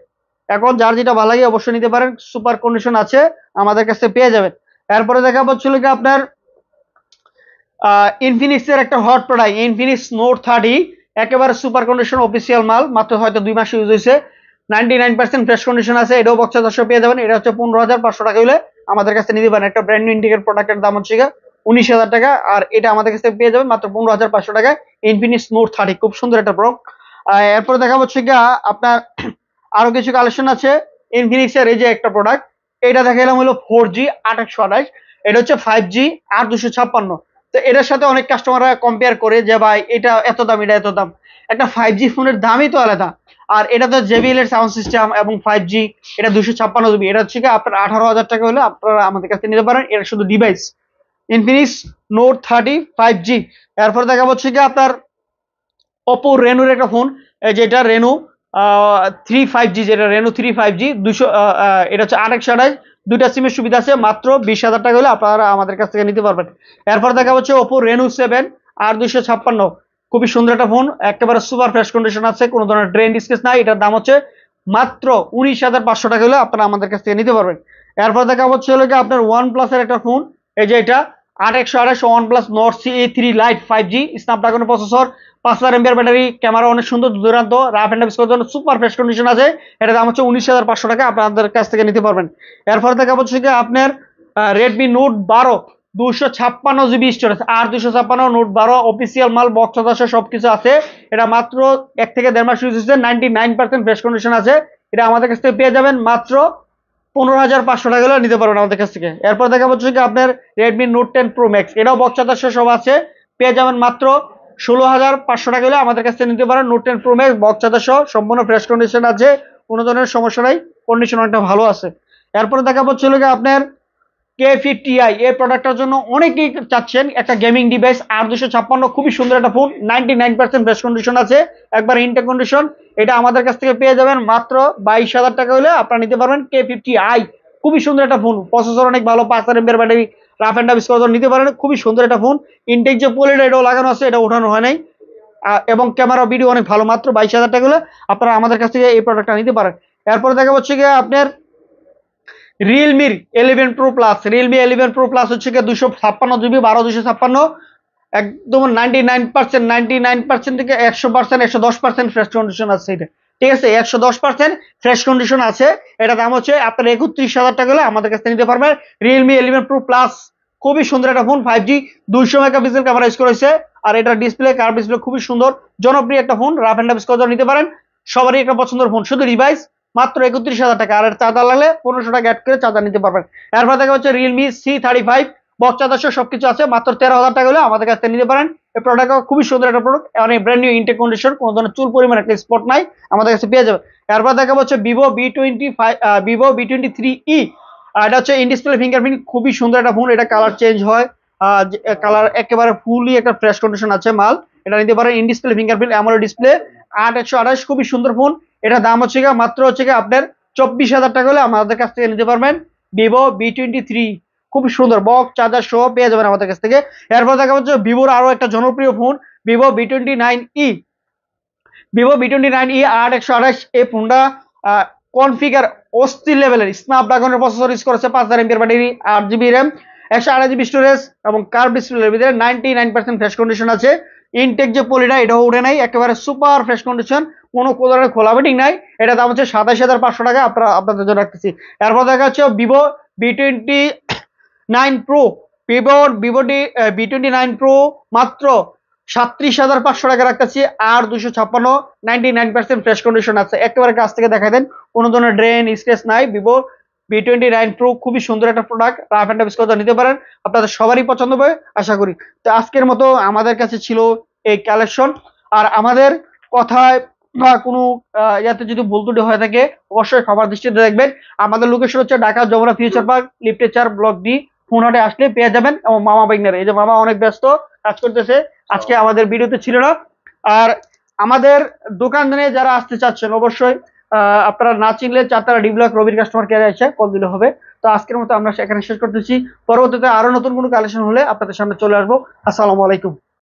এখন যার যেটা ভালো লাগে অবশ্যই নিতে পারেন, সুপার কন্ডিশন আছে, আমাদের কাছে পেয়ে যাবেন। এরপরে দেখা হচ্ছিল কি আপনার ইনফিনিক্স এর একটা হট প্রোডাক্ট, ইনফিনিক্স নোট 30, একেবারে সুপার কন্ডিশন অফিসিয়াল মাল, মাত্র হয়তো 2 মাস ইউজ হয়েছে, 99% ফ্রেশ কন্ডিশন আছে, এটাও বক্স 1000 পেয়ে যাবেন। এটা হচ্ছে 15,500 টাকা হলে আমাদের কাছে নিতে পারেন। একটা ব্র্যান্ড নিউ ইন্ডিকের প্রোডাক্টের দাম হচ্ছে 19,000 টাকা। আর এটা আমাদের কাছে পেয়ে যাবেন মাত্র 15,500 টাকায় ইনফিনিক্স নোট 30, খুব সুন্দর একটা প্রোডাক্ট। এরপরে দেখা হচ্ছে গিয়া আপনার আরো কিছু কালেকশন আছে ইনফিনিক্স এর। এই যে একটা প্রোডাক্ট, এটা দেখালাম হলো 4G 828, এটা হচ্ছে 5G 8256। তো এটার সাথে অনেক কাস্টমাররা কম্পেয়ার করে যে ভাই এটা এত দাম, এটা এত দাম। একটা 5G ফোনের দামই তো আলাদা। আর এটা তো JBL এর সাউন্ড সিস্টেম এবং 5G, এটা 256 GB। এটা হচ্ছে কি আপনার 18,000 টাকা হলে আপনারা আমাদের কাছে নিতে পারেন। এটা শুধু ডিভাইস ইনফিনিক্স নোট 30 5G। এরপর দেখা হচ্ছে কি আপনার ওপো রেনোর একটা ফোন, যেটা রেনো 3 5G, যেটা রেনো 3 5G 200, এটা হচ্ছে 828। দুইটা সিমের সুবিধা আছে, মাত্র 20,000 টাকা হলে আপনারা আমাদের কাছ থেকে নিতে পারবেন। এরপর দেখা হচ্ছে ওপো রেনো 7 আর 256, খুবই সুন্দর একটা ফোন, একেবারে সুপার ফ্রেশ কন্ডিশন আছে, কোনো ধরনের ড্রেন স্কেচ নাই। এটার দাম হচ্ছে মাত্র 19,500 টাকা হলে আপনারা আমাদের কাছ থেকে নিতে পারবেন। এরপর দেখা হচ্ছে হলো কি আপনার ওয়ান প্লাসের একটা ফোন, এই যে এটা 8 128 one plus not CE3 light 5G Snapdragon processor, 5000 mAh battery, camera অনেক সুন্দর দুর্দান্ত, রাফ এন্ড টাফ করার জন্য সুপার ফ্রেশ কন্ডিশন আছে। এটা দাম হচ্ছে 19,500 টাকা, আপনাদের কাছ থেকে নিতে পারবেন। এরপর দেখা হচ্ছে কি আপনার রেডমি নোট 12 256 GB স্টোরেজ, আর 256 নোট 12 অফিসিয়াল মাল, বক্স আছে, সবকিছু আছে। এটা মাত্র 1 থেকে 1.5 মাস ইউজ হচ্ছে, 99% ফ্রেশ কন্ডিশন আছে। এটা আমাদের কাছ থেকে পেয়ে যাবেন মাত্র 15,500 টাকা হলে নিতে পারবেন আমাদের কাছ থেকে। এরপর দেখা হচ্ছে কি আপনার রেডমি নোট 10 প্রো ম্যাক্স, এটাও বক্স সব আছে, পেয়ে যাবেন মাত্র 16,500 টাকা হলে আমাদের কাছ থেকে নিতে পারেন। নোট 10 প্রো ম্যাক্স বক্স সহ সম্পূর্ণ ফ্রেশ কন্ডিশন আছে, কোনো ধরনের সমস্যা নাই, কন্ডিশন অনেকটা ভালো আছে। এরপরে দেখা হচ্ছে কি আপনার K50i, এই প্রোডাক্টটার জন্য অনেকেই চাচ্ছেন একটা গেমিং ডিভাইস, আর 256, খুবই সুন্দর একটা ফোন, 99% ফ্রেশ কন্ডিশন আছে, একবার ইনটেক কন্ডিশন। এটা আমাদের কাছ থেকে পেয়ে যাবেন মাত্র 22,000 টাকা হলে আপনারা নিতে পারবেন K50i, খুবই সুন্দর একটা ফোন, প্রসেসর অনেক ভালো, 5000 mAh battery, rough and tough use করার জন্য নিতে পারেন, খুবই সুন্দর একটা ফোন। ইনটেক যে পলিটা এটাও লাগানো আছে, এটা ওঠানো হয় নাই, এবং ক্যামেরা ভিডিও অনেক ভালো, মাত্র 22,000 টাকা হলে আপনারা আমাদের কাছ থেকে এই প্রোডাক্টটা নিতে পারেন। এরপরে দেখা হচ্ছে কি আপনার রিয়েলমির 11 pro plus, Realme 11 pro plus হচ্ছে কি 256 GB 12 256, একদম 99% থেকে 100% 110% ফ্রেশ কন্ডিশন আছে এটা, ঠিক আছে, 110% ফ্রেশ কন্ডিশন আছে। এটা দাম হচ্ছে আপনার 31,000 টাকা হলে আমাদের কাছে নিতে পারবেন রিয়েলমি 11 প্রো প্লাস, খুবই সুন্দর একটা phone, 5G 200 megapixel camera use করেছে। আর এটা ডিসপ্লে, কার্ভ ডিসপ্লে, খুবই সুন্দর, জনপ্রিয় একটা phone, rough and tough use করার জন্য নিতে পারেন, সবারই একটা পছন্দের ফোন। শুধু ডিভাইস মাত্র 31,000 টাকা, আর চার্জার লাগলে 1500 টাকা অ্যাড করে চার্জার নিতে পারবেন। এরপর দেখা হচ্ছে রিয়েলমি C35 বক্স চার্জার সবকিছু আছে, মাত্র 13,000 টাকা হলে আমাদের কাছ থেকে নিতে পারেন। এই প্রোডাক্ট খুবই সুন্দর একটা প্রোডাক্ট, অনেক ব্র্যান্ড নিউ ইনটেক কন্ডিশন, কোনো ধরনের চুল পরিমাণ একটা স্পট নাই, আমাদের কাছে পেয়ে যাবে। এরপর দেখা হচ্ছে ভিভো V23e, এটা হচ্ছে ইন ডিসপ্লে ফিঙ্গারপ্রিন্ট, খুবই সুন্দর একটা ফোন, এটা কালার চেঞ্জ হয়, কালার একেবারে ফুলি একটা ফ্রেশ কন্ডিশন আছে মাল, এটা নিতে পারেন। In display fingerprint, AMOLED display, 8 128, খুবই সুন্দর ফোন। এটা দাম হচ্ছে মাত্র হচ্ছে আপনার 24,000 টাকা হলে আমাদের কাছ থেকে নিতে পারবেন ভিভো V23, খুব সুন্দর বক্স চার্জার সহ পেয়ে যাবেন আমাদের কাছ থেকে। এরপর দেখা হচ্ছে ভিভোর আরো একটা জনপ্রিয় phone Vivo V29e, Vivo V29e 8 128, এই ফোনটা কনফিগার অস্থির লেভেলের, স্ন্যাপড্রাগনের প্রসেসর ইউজ করেছে, 5000 mAh battery, 8GB RAM, 128GB storage এবং কার্ভ ডিসপ্লের ভিতরে 99% ফ্রেশ কন্ডিশন আছে। ইনটেক যে পলিটা এটাও উঠে নাই, একেবারে সুপার ফ্রেশ কন্ডিশন, কোনো ধরনের খোলা বেটিং নাই। এটা দাম হচ্ছে 27,500 টাকা, আপনাদের জন্য রাখতেছি। এরপর দেখা হচ্ছে Vivo V29 pro, V29 pro মাত্র 37,500 টাকা রাখতেছি, আর 256, 99% ফ্রেশ কন্ডিশন আছে, একেবারে কাছ থেকে দেখা দেন, কোনো ধরনের ড্রেন স্ক্র্যাচ নাই। ভিভো V29 প্রো খুবই সুন্দর একটা product, rough and tough use করতে নিতে পারেন, আপনাদের সবারই পছন্দ হবে আশা করি। তো আজকের মতো আমাদের কাছে ছিল এই কালেকশন। আর আমাদের কথায় বা কোনো ইয়াতে যদি ভুল ত্রুটি হয়ে থাকে অবশ্যই ক্ষমার দৃষ্টিতে দেখবেন। আমাদের লোকেশন হচ্ছে ঢাকা যমুনা ফিউচার পার্ক, লিফটে 4, ব্লক ডি, ফোনহাটে আসলে পেয়ে যাবেন। এবং মামা বাইকনারে, এই যে মামা অনেক ব্যস্ত কাজ করতেছে, আজকে আমাদের ভিডিওতে ছিল না। আর আমাদের দোকানে যারা আসতে চাচ্ছেন অবশ্যই আপনারা না চিনলে 4 তারা ডি ব্লক রবির কাস্টমার কেয়ারে এসে কল দিলে হবে। তো আজকের মতো আমরা সেখানে শেষ করতেছি, পরবর্তীতে আরো নতুন কোনো কালেকশন হলে আপনাদের সামনে চলে আসবো। আসসালামু আলাইকুম।